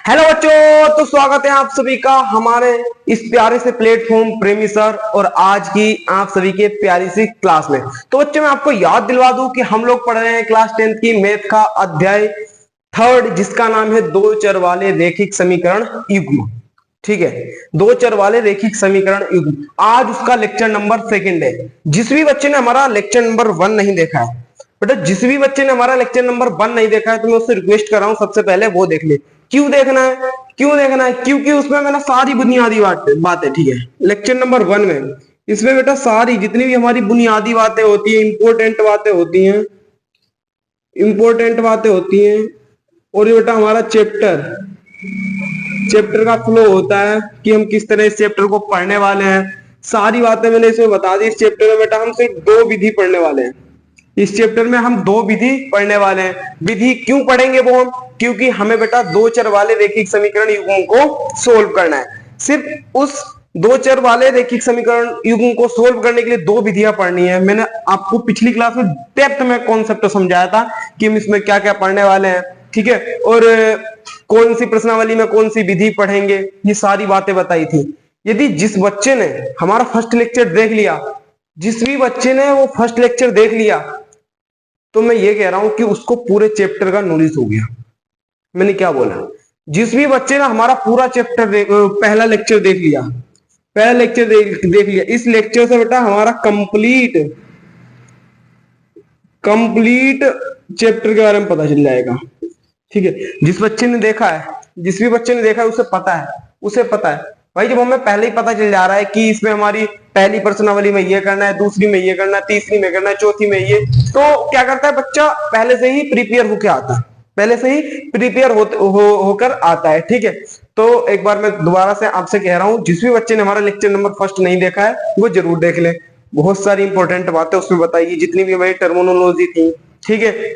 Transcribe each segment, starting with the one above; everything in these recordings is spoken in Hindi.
हेलो बच्चों, तो स्वागत है आप सभी का हमारे इस प्यारे से प्लेटफॉर्म प्रेमी सर और आज की आप सभी के प्यारी सी क्लास में। तो बच्चों मैं आपको याद दिलवा दूं कि हम लोग पढ़ रहे हैं क्लास 10th की मैथ का अध्याय थर्ड, जिसका नाम है दो चर वाले रैखिक समीकरण युग्म। ठीक है, दो चर वाले रैखिक समीकरण युग्म। आज उसका लेक्चर नंबर सेकंड है। जिस भी बच्चे ने हमारा लेक्चर नंबर 1 नहीं देखा है, बेटा जिस भी बच्चे ने हमारा लेक्चर नंबर 1 नहीं देखा है तो मैं उससे रिक्वेस्ट कर रहा हूं सबसे पहले वो देख ले। क्यों देखना है? क्यों देखना है? क्योंकि उसमें मैंने सारी बुनियादी बातें, ठीक है, लेक्चर नंबर 1 में इसमें बेटा सारी जितनी भी हमारी बुनियादी बातें होती हैं, इंपॉर्टेंट बातें होती हैं और ये बेटा हमारा चैप्टर का फ्लो होता है कि हम किस तरह इस चैप्टर को पढ़ने वाले हैं। सारी बातें मैंने इसमें बता दी। इस चैप्टर में बेटा हम सिर्फ दो विधि पढ़ने वाले हैं। इस चैप्टर में हम दो विधि पढ़ने वाले हैं। विधि क्यों पढ़ेंगे वो हम? क्योंकि हमें बेटा दो चर वाले रैखिक समीकरण युग्मों को सोल्व करना है। सिर्फ उस दो चर वाले रैखिक समीकरण युग्म को सोल्व करने के लिए दो विधियां पढ़नी है। मैंने आपको पिछली क्लास में डेप्थ में कॉन्सेप्ट समझाया था कि हम इसमें क्या क्या पढ़ने वाले हैं, ठीक है, और कौन सी प्रश्नावली में कौन सी विधि पढ़ेंगे, ये सारी बातें बताई थी। यदि जिस बच्चे ने हमारा फर्स्ट लेक्चर देख लिया, जिस भी बच्चे ने वो फर्स्ट लेक्चर देख लिया, तो मैं ये कह रहा हूं कि उसको पूरे चैप्टर का नॉलेज हो गया। मैंने क्या बोला? जिस भी बच्चे ने हमारा पूरा चैप्टर पहला लेक्चर देख लिया, देख लिया, इस लेक्चर से बेटा हमारा कंप्लीट चैप्टर के बारे में पता चल जाएगा। ठीक है, जिस बच्चे ने देखा है, जिस भी बच्चे ने देखा है उसे पता है भाई। जब हमें पहले ही पता चल जा रहा है कि इसमें हमारी पहली प्रश्नावली में ये करना है, दूसरी में ये करना है, तीसरी में करना है, चौथी में ये, तो क्या करता है बच्चा? पहले से ही प्रिपेयर होकर आता है, पहले से ही प्रिपेयर होकर आता है। ठीक है, तो एक बार मैं दोबारा से आपसे कह रहा हूं, जिस भी बच्चे ने हमारा लेक्चर नंबर फर्स्ट नहीं देखा है वो जरूर देख ले। बहुत सारी इंपॉर्टेंट बातें उसमें बताई, जितनी भी हमारी टर्मिनोलॉजी थी, ठीक है,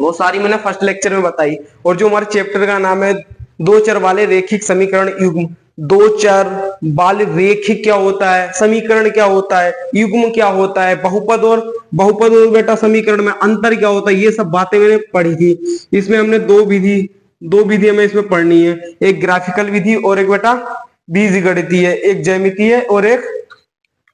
वो सारी मैंने फर्स्ट लेक्चर में बताई। और जो हमारे चैप्टर का नाम है दो चर वाले रैखिक समीकरण युग्म, दो चर वाले रैखिक क्या होता है, समीकरण क्या होता है, युग्म क्या होता है, बहुपद और बेटा समीकरण में अंतर क्या होता है, ये सब बातें मैंने पढ़ी थी। इसमें हमने दो विधि हमें इसमें पढ़नी है, एक ग्राफिकल विधि और एक बेटा बीजगणितीय, एक ज्यामितीय और एक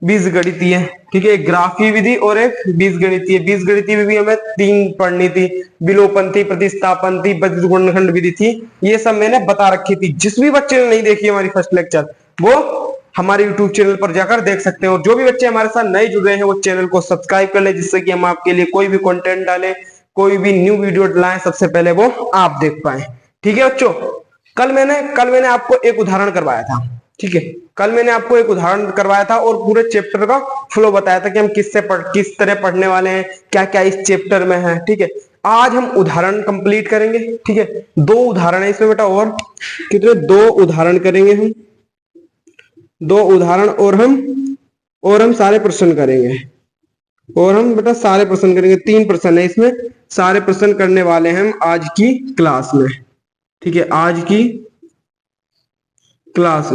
बीजगणितीय। ठीक है, एक ग्राफी विधि और एक बीजगणितीय। बीजगणितीय भी हमें तीन पढ़नी थी, विलोपन थी, प्रतिस्थापन थी, गुणनखंड विधि थी। ये सब मैंने बता रखी थी। जिस भी बच्चे ने नहीं देखी हमारी फर्स्ट लेक्चर, वो हमारे यूट्यूब चैनल पर जाकर देख सकते हैं। और जो भी बच्चे हमारे साथ नए जुड़ रहे हैं वो चैनल को सब्सक्राइब कर ले, जिससे कि हम आपके लिए कोई भी कंटेंट डालें, कोई भी न्यू वीडियो लाएं, सबसे पहले वो आप देख पाए। ठीक है बच्चों, कल मैंने आपको एक उदाहरण करवाया था। ठीक है, कल मैंने आपको एक उदाहरण करवाया था और पूरे चैप्टर का फ्लो बताया था कि हम किस तरह पढ़ने वाले हैं, क्या क्या इस चैप्टर में है। ठीक है, आज हम उदाहरण कंप्लीट करेंगे। ठीक है, दो उदाहरण है इसमें बेटा, और कितने? दो उदाहरण करेंगे हम, दो उदाहरण, और हम सारे प्रश्न करेंगे, और हम बेटा सारे प्रश्न करेंगे। 3 प्रश्न है इसमें, सारे प्रश्न करने वाले हैं हम आज की क्लास में। ठीक है, आज की क्लास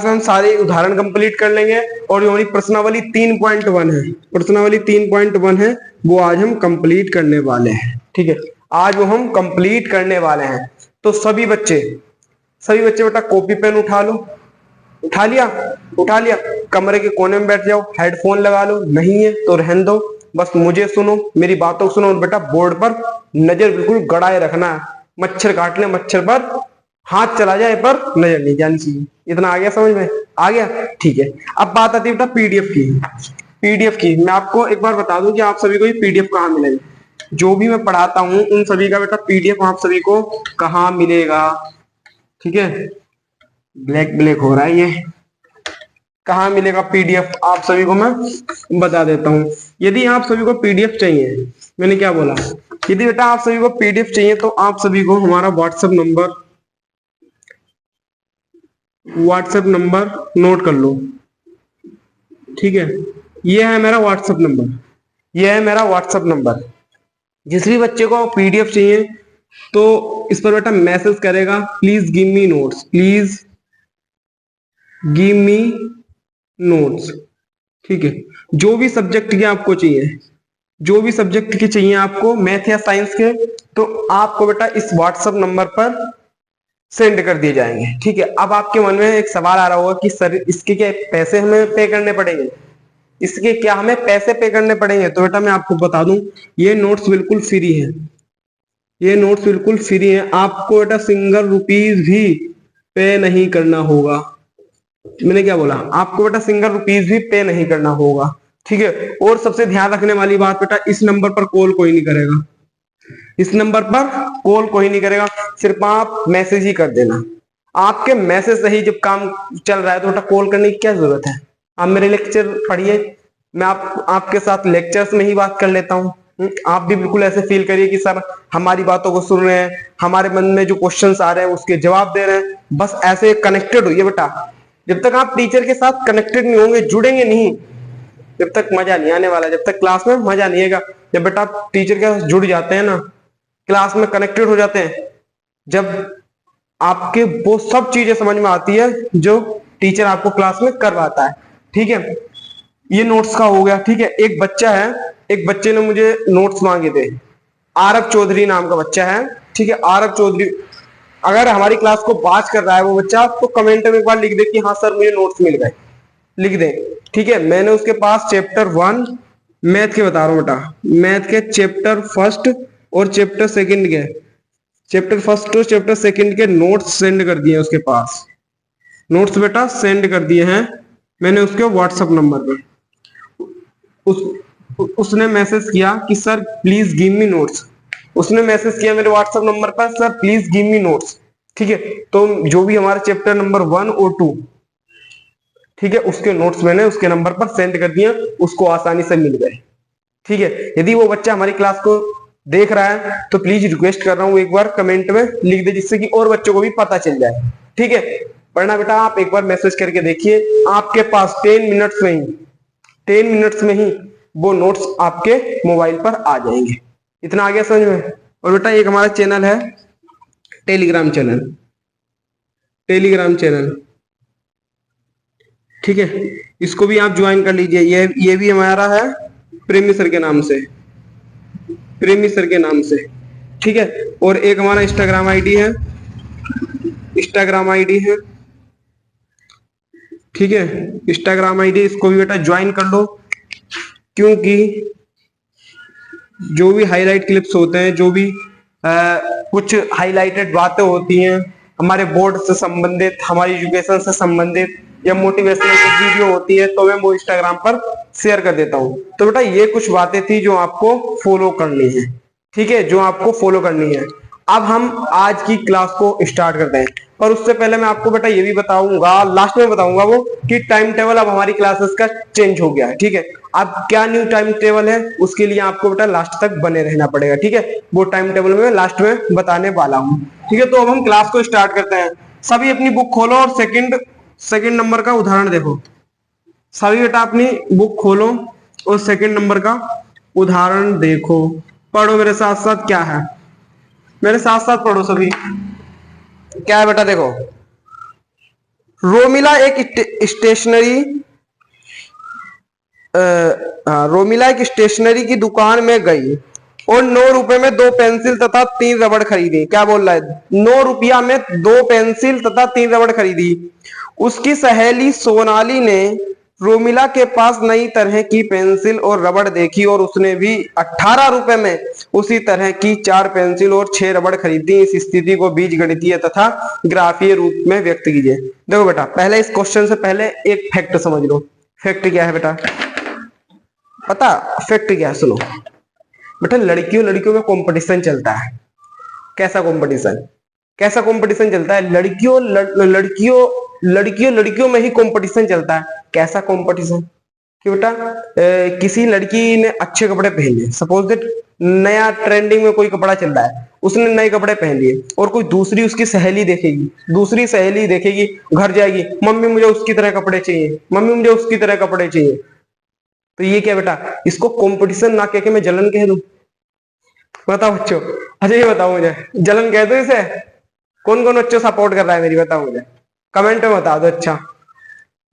में हम सारे उदाहरण कंप्लीट कर लेंगे। और जो हमारी प्रश्नावली 3.1 है, प्रश्नावली 3.1 है, वो आज हम कंप्लीट करने वाले हैं। ठीक है, आज वो हम कंप्लीट करने वाले हैं। तो सभी बच्चे बेटा कॉपी पेन उठा लो। उठा लिया, कमरे के कोने में बैठ जाओ, हेडफोन लगा लो, नहीं है तो रहने दो, बस मुझे सुनो, मेरी बातों को सुनो। और बेटा बोर्ड पर नजर बिल्कुल गड़ाए रखना। मच्छर काटने, मच्छर पर हाथ चला जाए पर नजर नहीं जानी चाहिए। इतना आ गया समझ में? आ गया? ठीक है, अब बात आती है बेटा पीडीएफ की। मैं आपको एक बार बता दूं कि आप सभी को ये पीडीएफ कहाँ मिलेगी। जो भी मैं पढ़ाता हूं उन सभी का बेटा पीडीएफ आप सभी को कहाँ मिलेगा। ठीक है, ब्लैक हो रहा है, ये कहाँ मिलेगा पीडीएफ आप सभी को मैं बता देता हूं। यदि आप सभी को पीडीएफ चाहिए, मैंने क्या बोला, यदि बेटा आप सभी को पीडीएफ चाहिए तो आप सभी को हमारा व्हाट्सएप नंबर नोट कर लो। ठीक है, ये है मेरा व्हाट्सएप नंबर। जिस भी बच्चे को पीडीएफ चाहिए तो इस पर बेटा मैसेज करेगा, प्लीज गिव मी नोट्स। ठीक है, जो भी सब्जेक्ट के आपको चाहिए, आपको मैथ या साइंस के, तो आपको बेटा इस व्हाट्सएप नंबर पर सेंड कर दिए जाएंगे। ठीक है, अब आपके मन में एक सवाल आ रहा होगा कि सर इसके क्या पैसे हमें पे करने पड़ेंगे, इसके क्या हमें पैसे पे करने पड़ेंगे? तो बेटा मैं आपको बता दूं, ये नोट्स बिल्कुल फ्री है, ये नोट्स बिल्कुल फ्री है, आपको बेटा सिंगल रुपीज भी पे नहीं करना होगा। मैंने क्या बोला, आपको बेटा सिंगल रुपीज भी पे नहीं करना होगा। ठीक है, और सबसे ध्यान रखने वाली बात बेटा, इस नंबर पर कॉल कोई नहीं करेगा, इस नंबर पर कॉल कोई नहीं करेगा, सिर्फ आप मैसेज ही कर देना। आपके मैसेज से ही जब काम चल रहा है तो बेटा कॉल करने की क्या जरूरत है? आप मेरे लेक्चर पढ़िए, मैं आपके साथ लेक्चर्स में ही बात कर लेता हूँ। आप भी बिल्कुल ऐसे फील करिए कि सर हमारी बातों को सुन रहे हैं, हमारे मन में जो क्वेश्चंस आ रहे हैं उसके जवाब दे रहे हैं, बस ऐसे कनेक्टेड होइए बेटा। जब तक आप टीचर के साथ कनेक्टेड नहीं होंगे, जुड़ेंगे नहीं, जब तक मजा नहीं आने वाला, जब तक क्लास में मजा नहीं आएगा। जब बेटा आप टीचर के साथ जुड़ जाते हैं ना, क्लास में कनेक्टेड हो जाते हैं, जब आपके वो सब चीजें समझ में आती है जो टीचर आपको क्लास में करवाता है। ठीक है, ये नोट्स का हो गया। ठीक है, एक बच्चा है, एक बच्चे ने मुझे नोट्स मांगे थे, आरव चौधरी नाम का बच्चा है। ठीक है, आरव चौधरी, अगर हमारी क्लास को बात कर रहा है वो बच्चा, तो कमेंट में एक बार लिख दे कि हाँ सर मुझे नोट्स मिल गए, लिख दे। ठीक है, मैंने उसके पास चैप्टर 1 मैथ के बता रहा हूँ बेटा, मैथ के चैप्टर फर्स्ट और चैप्टर सेकंड के, चैप्टर फर्स्ट और चैप्टर सेकंड के नोट्स सेंड कर दिए उसके पास, नोट्स बेटा सेंड कर दिए हैं मैंने उसके व्हाट्सएप नंबर पर। उसने मैसेज किया कि sir please give me notes, उसने मैसेज किया मेरे व्हाट्सएप नंबर पर, sir please give me notes. ठीक है, तो जो भी हमारे चैप्टर नंबर 1 और 2, ठीक है, उसके नोट्स मैंने उसके नंबर पर सेंड कर दिया, उसको आसानी से मिल गए। ठीक है, यदि वो बच्चा हमारी क्लास को देख रहा है तो प्लीज रिक्वेस्ट कर रहा हूं एक बार कमेंट में लिख दे, जिससे कि और बच्चों को भी पता चल जाए। ठीक है, पढ़ना बेटा आप एक बार मैसेज करके देखिए, आपके पास 10 मिनट्स में ही, 10 मिनट्स में ही वो नोट्स आपके मोबाइल पर आ जाएंगे। इतना आ गया समझ में? और बेटा एक हमारा चैनल है टेलीग्राम चैनल, टेलीग्राम चैनल, ठीक है, इसको भी आप ज्वाइन कर लीजिए। ये भी हमारा है प्रेमी सर के नाम से, प्रेमी सर के नाम से। ठीक है, और एक हमारा इंस्टाग्राम आईडी है, इंस्टाग्राम आईडी है। ठीक है, इंस्टाग्राम आईडी, इसको भी बेटा ज्वाइन कर लो, क्योंकि जो भी हाईलाइट क्लिप्स होते हैं, जो भी कुछ हाईलाइटेड बातें होती हैं हमारे बोर्ड से संबंधित, हमारी एजुकेशन से संबंधित, या मोटिवेशनल कुछ वीडियो होती है, तो मैं वो इंस्टाग्राम पर शेयर कर देता हूं। तो बेटा ये कुछ बातें थी जो आपको फॉलो करनी है। ठीक है, जो आपको फॉलो करनी है। अब हम आज की क्लास को स्टार्ट करते हैं, पर उससे पहले मैं आपको बेटा ये भी बताऊंगा, लास्ट में बताऊंगा वो, कि टाइम टेबल अब हमारी क्लासेस का चेंज हो गया है। ठीक है, अब क्या न्यू टाइम टेबल है उसके लिए आपको बेटा लास्ट तक बने रहना पड़ेगा। ठीक है, वो टाइम टेबल में लास्ट में बताने वाला हूं। ठीक है, तो अब हम क्लास को स्टार्ट करते हैं। सभी अपनी बुक खोलो और सेकंड नंबर का उदाहरण देखो। सभी बेटा अपनी बुक खोलो और सेकंड नंबर का उदाहरण देखो, पढ़ो मेरे साथ साथ। क्या है, मेरे साथ साथ पढ़ो सभी। क्या है बेटा, देखो, रोमिला एक स्टेशनरी रोमिला एक स्टेशनरी की दुकान में गई और 9 रुपए में 2 पेंसिल तथा 3 रबड़ खरीदी। क्या बोल रहा है, 9 रुपया में 2 पेंसिल तथा 3 रबड़ खरीदी। उसकी सहेली सोनाली ने रोमिला के पास नई तरह की पेंसिल और रबड़ देखी और उसने भी 18 रुपए में उसी तरह की 4 पेंसिल और 6 रबड़ खरीदी। इस स्थिति को बीजगणितीय तथा ग्राफीय रूप में व्यक्त कीजिए। देखो बेटा, पहले इस क्वेश्चन से पहले एक फैक्ट समझ लो। फैक्ट क्या है बेटा, पता फैक्ट क्या है? सुनो बेटा, लड़कियों में कंपटीशन चलता है। कैसा कंपटीशन, कैसा कंपटीशन चलता है? लड़कियों में ही कंपटीशन चलता है। कैसा कंपटीशन कि बेटा किसी लड़की ने अच्छे कपड़े पहन लिए, सपोज दैट नया ट्रेंडिंग में कोई कपड़ा चल रहा है, उसने नए कपड़े पहन लिए, और कोई दूसरी उसकी सहेली देखेगी, दूसरी सहेली देखेगी, घर जाएगी, मम्मी मुझे उसकी तरह कपड़े चाहिए, मम्मी मुझे उसकी तरह कपड़े चाहिए। तो ये क्या बेटा, इसको कंपटीशन ना कह के मैं जलन कह दूं? बताओ बच्चों, अच्छा ये बताओ मुझे, जलन कह दो इसे? कौन कौन बच्चों सपोर्ट कर रहा है मेरी, बताओ मुझे कमेंट में बता दो। अच्छा,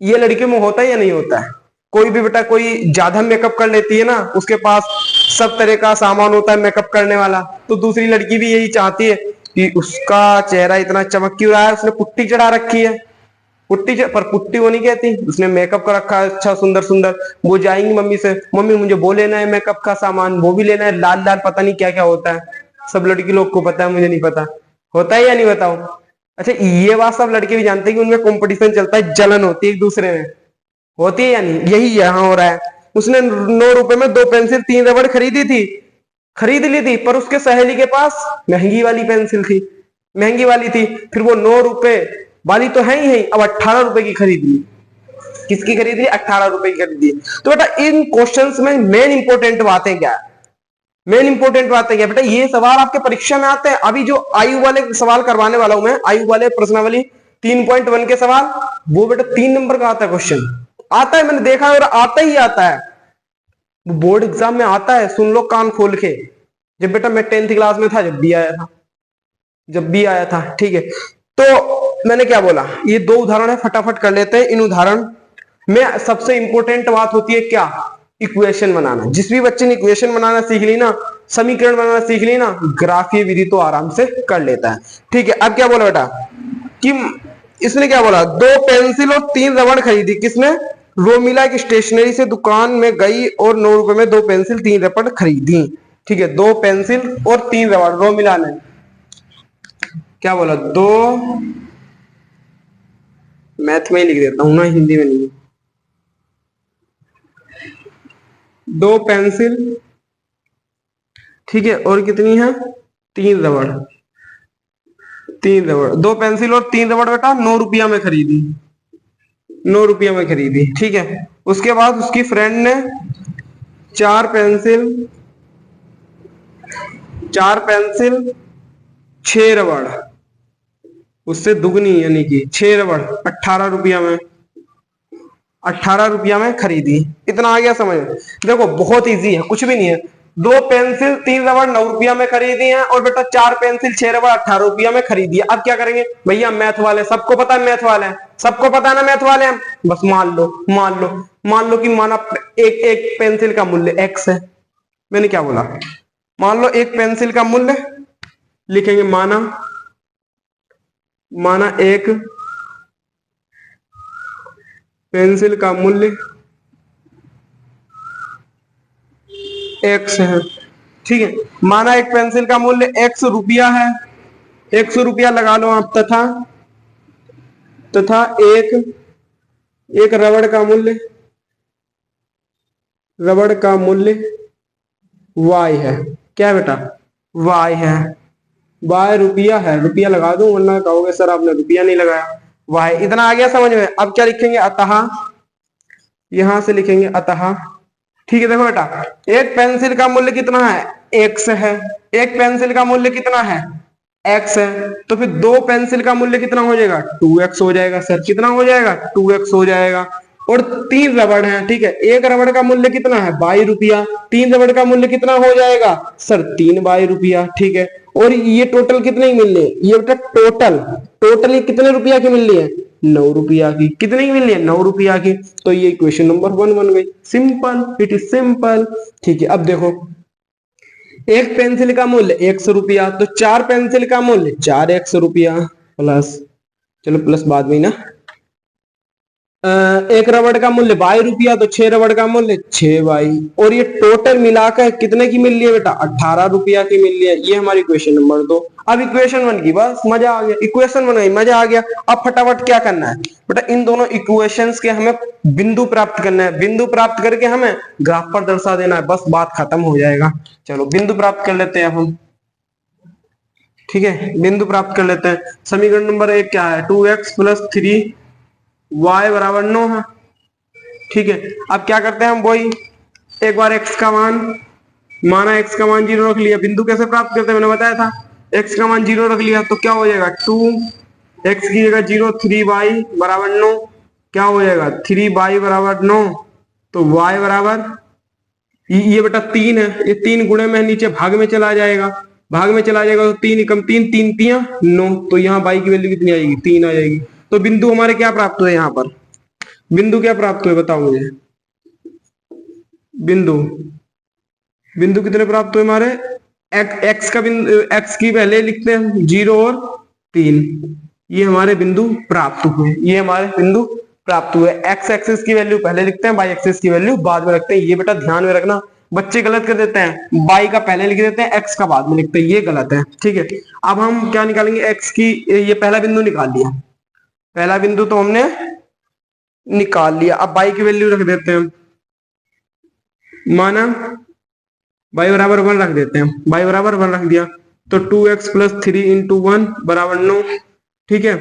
ये लड़कियों में होता है या नहीं होता है? कोई भी बेटा कोई ज्यादा मेकअप कर लेती है ना, उसके पास सब तरह का सामान होता है मेकअप करने वाला। तो दूसरी लड़की भी यही चाहती है कि उसका चेहरा इतना चमक क्यों रहा है, उसने पुट्टी चढ़ा रखी है। पर पुट्टी वो नहीं कहती, उसने मेकअप का रखा है अच्छा सुंदर सुंदर। वो जाएंगी मम्मी से, मम्मी मुझे वो लेना है मेकअप का सामान, वो भी लेना है, लाल लाल पता नहीं क्या क्या होता है। सब लड़की लोग को पता है, मुझे नहीं पता होता है या नहीं बताऊं। अच्छा ये बात सब लड़के भी जानते हैं कि उनमें कंपटीशन चलता है, जलन होती है एक दूसरे में, होती है या नहीं। यही यहाँ हो रहा है। उसने 9 रुपए में 2 पेंसिल 3 रबड़ खरीदी थी, खरीद ली थी, पर उसके सहेली के पास महंगी वाली पेंसिल थी, महंगी वाली थी। फिर वो 9 रुपए वाली तो है ही है, अब 18 रुपए की खरीद ली। किसकी खरीद ली? 18 रुपए की खरीद ली। तो बेटा इन क्वेश्चंस में मेन इंपॉर्टेंट बातें क्या है? मेन इंपॉर्टेंट बात है क्या बेटा, ये सवाल आपके परीक्षा में आते हैं। अभी जो आयु वाले सवाल करवाने वाला हूं मैं, आयु वाले प्रश्नावली 3.1 के सवाल, वो बेटा 3 नंबर का आता है क्वेश्चन, आता है, मैंने देखा है और आता ही आता है, वो बोर्ड एग्जाम में आता है। सुन लो कान खोल के। जब बेटा मैं 10th क्लास में था, जब भी आया था, जब भी आया था, ठीक है। तो मैंने क्या बोला, ये 2 उदाहरण है, फटाफट कर लेते हैं इन उदाहरण में। सबसे इंपॉर्टेंट बात होती है क्या? इक्वेशन बनाना। जिस भी बच्चे ने इक्वेशन बनाना सीख ली ना, समीकरण बनाना सीख ली ना, ग्राफीय विधि तो आराम से कर लेता है। ठीक है, अब क्या बोला बेटा कि इसने क्या बोला, 2 पेंसिल और 3 रबड़ खरीदी। किसने? रोमिला की स्टेशनरी से दुकान में गई और 9 रुपए में 2 पेंसिल 3 रबड़ खरीदी। ठीक है, 2 पेंसिल और 3 रबड़ रोमिला ने क्या बोला, मैथ में ही लिख देता हूं ना, हिंदी में नहीं। 2 पेंसिल, ठीक है, और कितनी है? 3 रबड़। 3 रबड़, 2 पेंसिल और 3 रबड़ बेटा 9 रुपया में खरीदी, 9 रुपया में खरीदी। ठीक है, उसके बाद उसकी फ्रेंड ने 4 पेंसिल, 4 पेंसिल 6 रबड़, उससे दुगनी यानी कि 6 रबड़ 18 रुपया में, 18 रुपया में खरीदी। इतना आ गया समझ में? देखो बहुत इजी है, कुछ भी नहीं है। 2 पेंसिल 3 रबड़ 9 रुपया में खरीदी है, और बेटा 4 पेंसिल 6 रबड़ 18 रुपया में खरीदी है। अब क्या करेंगे भैया, मैथ वाले सबको पता है, मैथ वाले हैं, सबको पता है ना मैथ वाले हैं। बस मान लो, मान लो, मान लो कि माना एक एक पेंसिल का मूल्य x है। मैंने क्या बोला, मान लो एक पेंसिल का मूल्य लिखेंगे, माना, माना एक पेंसिल का मूल्य x है। ठीक है, माना एक पेंसिल का मूल्य x रुपया है, 100 रुपया लगा लो आप, तथा तथा एक रबड़ का मूल्य y है। क्या बेटा? y है, y रुपया है, रुपया लगा दो, वरना कहोगे सर आपने रुपया नहीं लगाया। y इतना आ गया समझ में? अब क्या लिखेंगे, अतः, यहां से लिखेंगे अतः। ठीक है, देखो बेटा एक पेंसिल का मूल्य कितना है? x है। एक पेंसिल का मूल्य कितना है? x है। तो फिर 2 पेंसिल का मूल्य कितना हो जाएगा? 2x हो जाएगा। सर कितना हो जाएगा? 2x हो जाएगा। और 3 रबड़ है, ठीक है, एक रबड़ का मूल्य कितना है? 22 रुपया। 3 रबड़ का मूल्य कितना हो जाएगा? सर 3 रुपया। ठीक है, और ये टोटल कितने की मिल रही है? ये बेटा टोटल ये कितने रुपया की मिल रही है? 9 रुपया की। कितने की मिल रही है? 9 रुपया की। तो ये इक्वेशन नंबर 1 बन गई। Simple, it is simple. ठीक है, अब देखो एक पेंसिल का मूल्य 100 रुपया, तो 4 पेंसिल का मूल्य 4x रुपया, प्लस, चलो प्लस बाद में ना, एक रबड़ का मूल्य 22 रुपया, तो 6 रबड़ का मूल्य 6y, और ये टोटल मिलाकर कितने की मिल रही है बेटा? 18 रुपया की मिल रही है। ये हमारी इक्वेशन नंबर 2। अब इक्वेशन 1 की बस मजा आ गया, इक्वेशन 1 गई, मजा आ गया। अब फटाफट क्या करना है बेटा, इन दोनों इक्वेशंस के हमें बिंदु प्राप्त करना है। बिंदु प्राप्त करके हमें ग्राफ पर दर्शा देना है, बस बात खत्म हो जाएगा। चलो बिंदु प्राप्त कर लेते हैं हम। ठीक है, बिंदु प्राप्त कर लेते हैं। समीकरण नंबर 1 क्या है? 2x + 3y बराबर 9 है। ठीक है, अब क्या करते हैं हम, वही एक बार x का मान, माना x का मान 0 रख लिया। बिंदु कैसे प्राप्त करते हैं मैंने बताया था, x का मान 0 रख लिया तो क्या हो जाएगा? 2x की जगह 0, 3y बराबर 9। क्या हो जाएगा? 3y बराबर 9। तो y बराबर, ये बेटा 3 है, ये 3 गुणे में नीचे भाग में चला जाएगा, भाग में चला जाएगा तो 3 कम 3, 3 तियां 9। तो यहाँ y की वैल्यू कितनी आएगी? 3 आ जाएगी। तो बिंदु हमारे क्या प्राप्त हुए? यहाँ पर बिंदु क्या प्राप्त हुए बताओ मुझे? बिंदु बिंदु कितने प्राप्त हुए हमारे? एक्स का बिंदु, एक्स की पहले लिखते हैं 0 और 3, ये हमारे बिंदु प्राप्त हुए, ये हमारे बिंदु प्राप्त हुए। एक्स एक्सिस की वैल्यू पहले लिखते हैं, वाई एक्सिस की वैल्यू बाद में रखते हैं। ये बेटा ध्यान में रखना, बच्चे गलत कर देते हैं, वाई का पहले लिख देते हैं, एक्स का बाद में लिखते हैं, ये गलत है। ठीक है, अब हम क्या निकालेंगे? एक्स की, ये पहला बिंदु निकाल लिया, पहला बिंदु तो हमने निकाल लिया। अब वाई की वैल्यू रख देते हैं, माना y बराबर 1 रख देते हैं, y बराबर 1 रख दिया तो 2x प्लस 3 इंटू 1 बराबर 9। ठीक है,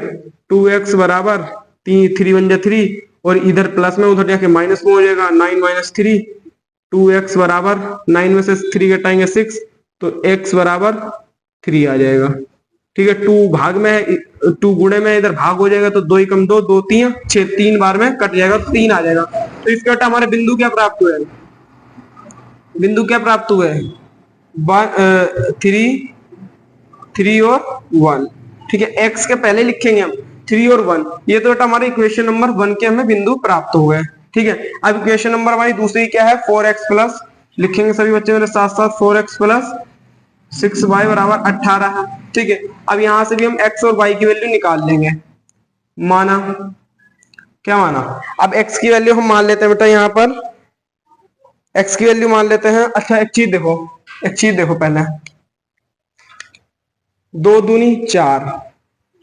2x बराबर 3 1 जा 3 और इधर प्लस में उधर जाके माइनस में हो जाएगा, 9 माइनस 3, 2x बराबर 9 में से 3 घटाएंगे 6 तो x बराबर 3 आ जाएगा। ठीक है, 2 भाग में है, 2 गुणे में इधर भाग हो जाएगा तो 2 एकम 2, 2 3 6, 3 बार में कट जाएगा, 3 आ जाएगा। तो इसका बेटा हमारे बिंदु क्या प्राप्त हुआ है? बिंदु क्या प्राप्त हुए? 3 और 1। ठीक है, x के पहले लिखेंगे हम 3 और 1, ये तो बेटा हमारे इक्वेशन नंबर 1 के हमें बिंदु प्राप्त हुए। ठीक है, अब इक्वेशन नंबर हमारी दूसरी क्या है? 4x प्लस, लिखेंगे सभी बच्चे मेरे साथ साथ, 4x प्लस 6y बराबर 18 है। ठीक है, अब यहां से भी हम x और y की वैल्यू निकाल लेंगे, माना क्या माना? अब x की वैल्यू हम मान लेते हैं बेटा, यहाँ पर x की वैल्यू मान लेते हैं। अच्छा एक चीज देखो, एक चीज देखो, पहले 2 दूनी 4,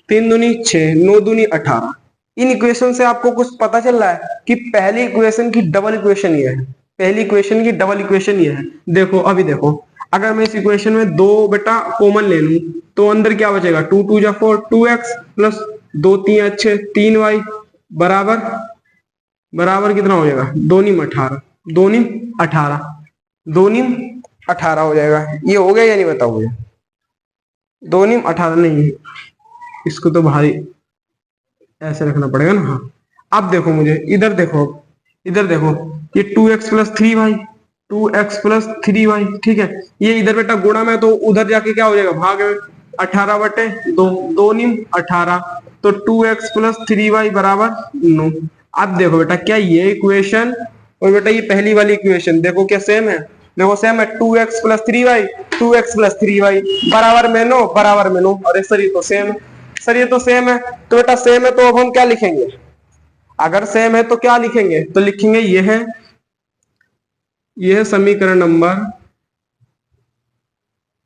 3 दूनी 6, 9 दूनी 18। इन इक्वेशन से आपको कुछ पता चल रहा है कि पहली इक्वेशन की डबल इक्वेशन ये है, पहली इक्वेशन की डबल इक्वेशन ये है। देखो अभी देखो, अगर मैं इस इक्वेशन में 2 बेटा कॉमन ले लूं तो अंदर क्या बचेगा? 2 2 जा 4, 2x प्लस 2 3 अच्छे 3y बराबर बराबर कितना हो जाएगा? 2 नीम 18, 2 नीम 18, 2 नीम 18 हो जाएगा। ये हो गया या नहीं बताओ मुझे? 2 नीम 18 नहीं, इसको तो भारी ऐसे रखना पड़ेगा ना। हाँ, अब देखो मुझे इधर देखो, इधर देखो, ये 2x plus 3y, 2x plus 3y। ठीक है, ये इधर बेटा गुणा में तो उधर जाके क्या हो जाएगा? भाग में 18 बटे 2, 2 नीम 18 तो 2x प्लस 3y बराबर 9। अब देखो बेटा, क्या ये इक्वेशन और बेटा ये पहली वाली इक्वेशन देखो क्या सेम है? देखो सेम है, 2x plus 3y, 2x plus 3y बराबर में 9, बराबर में 9। अरे सर ये तो सेम है, सर ये तो सेम है। तो बेटा सेम है तो अब हम क्या लिखेंगे? अगर सेम है तो क्या लिखेंगे? तो लिखेंगे यह है समीकरण नंबर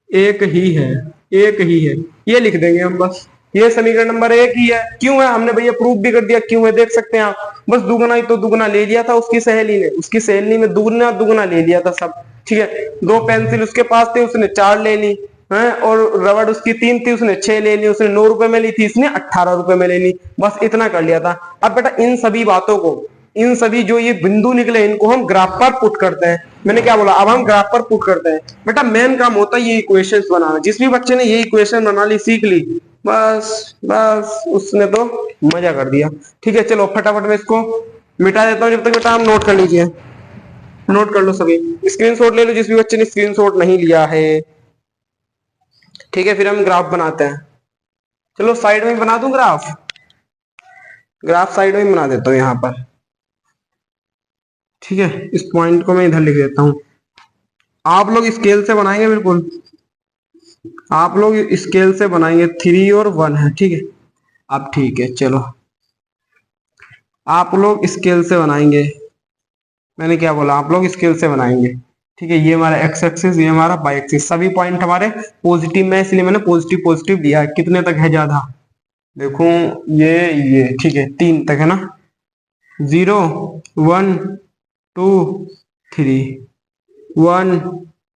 एक ही है, एक ही है, ये लिख देंगे हम बस। ये समीकरण नंबर एक ही है। क्यों है? हमने भैया प्रूफ भी कर दिया क्यों है, देख सकते हैं आप। बस दुगना ही तो दुगना ले लिया था उसकी सहेली ने, उसकी सहेली में दुगना दुगना ले लिया था सब। ठीक है, 2 पेंसिल उसके पास थे, उसने 4 ले ली है, और रबड़ उसकी 3 थी, उसने 6 ले ली। उसने 9 रुपए में ली थी, इसने 18 रुपए में ले ली। बस इतना कर लिया था। अब बेटा इन सभी बातों को, इन सभी जो ये बिंदु निकले इनको हम ग्राफ पर पुट करते हैं। मैंने क्या बोला? अब हम ग्राफ पर पुट करते हैं। बेटा मेन काम होता है ये इक्वेशंस बनाना। जिस भी बच्चे ने ये इक्वेशन बना ली, सीख ली, बस बस उसने तो मजा कर दिया। ठीक है, चलो फटाफट मैं इसको मिटा देता हूँ, जब तक बेटा हम नोट कर लीजिए, नोट कर लो सभी, स्क्रीनशॉट ले लो जिस भी बच्चे ने स्क्रीनशॉट नहीं लिया है। ठीक है, फिर हम ग्राफ बनाते हैं। चलो साइड में बना दूं ग्राफ, ग्राफ साइड में बना देता हूँ यहाँ पर। ठीक है, इस पॉइंट को मैं इधर लिख देता हूं। आप लोग स्केल से बनाएंगे, बिल्कुल आप लोग स्केल से बनाएंगे। 3 और 1 है। ठीक है, अब ठीक है, चलो आप लोग स्केल से बनाएंगे। मैंने क्या बोला? आप लोग स्केल से बनाएंगे। ठीक है, ये हमारा एक्स एक्सिस, ये हमारा वाई एक्सिस, सभी पॉइंट हमारे पॉजिटिव में, इसलिए मैंने पॉजिटिव पॉजिटिव दिया है। कितने तक है? ज्यादा देखो, ये ठीक है 3 तक है ना, 0 1 2 3, 1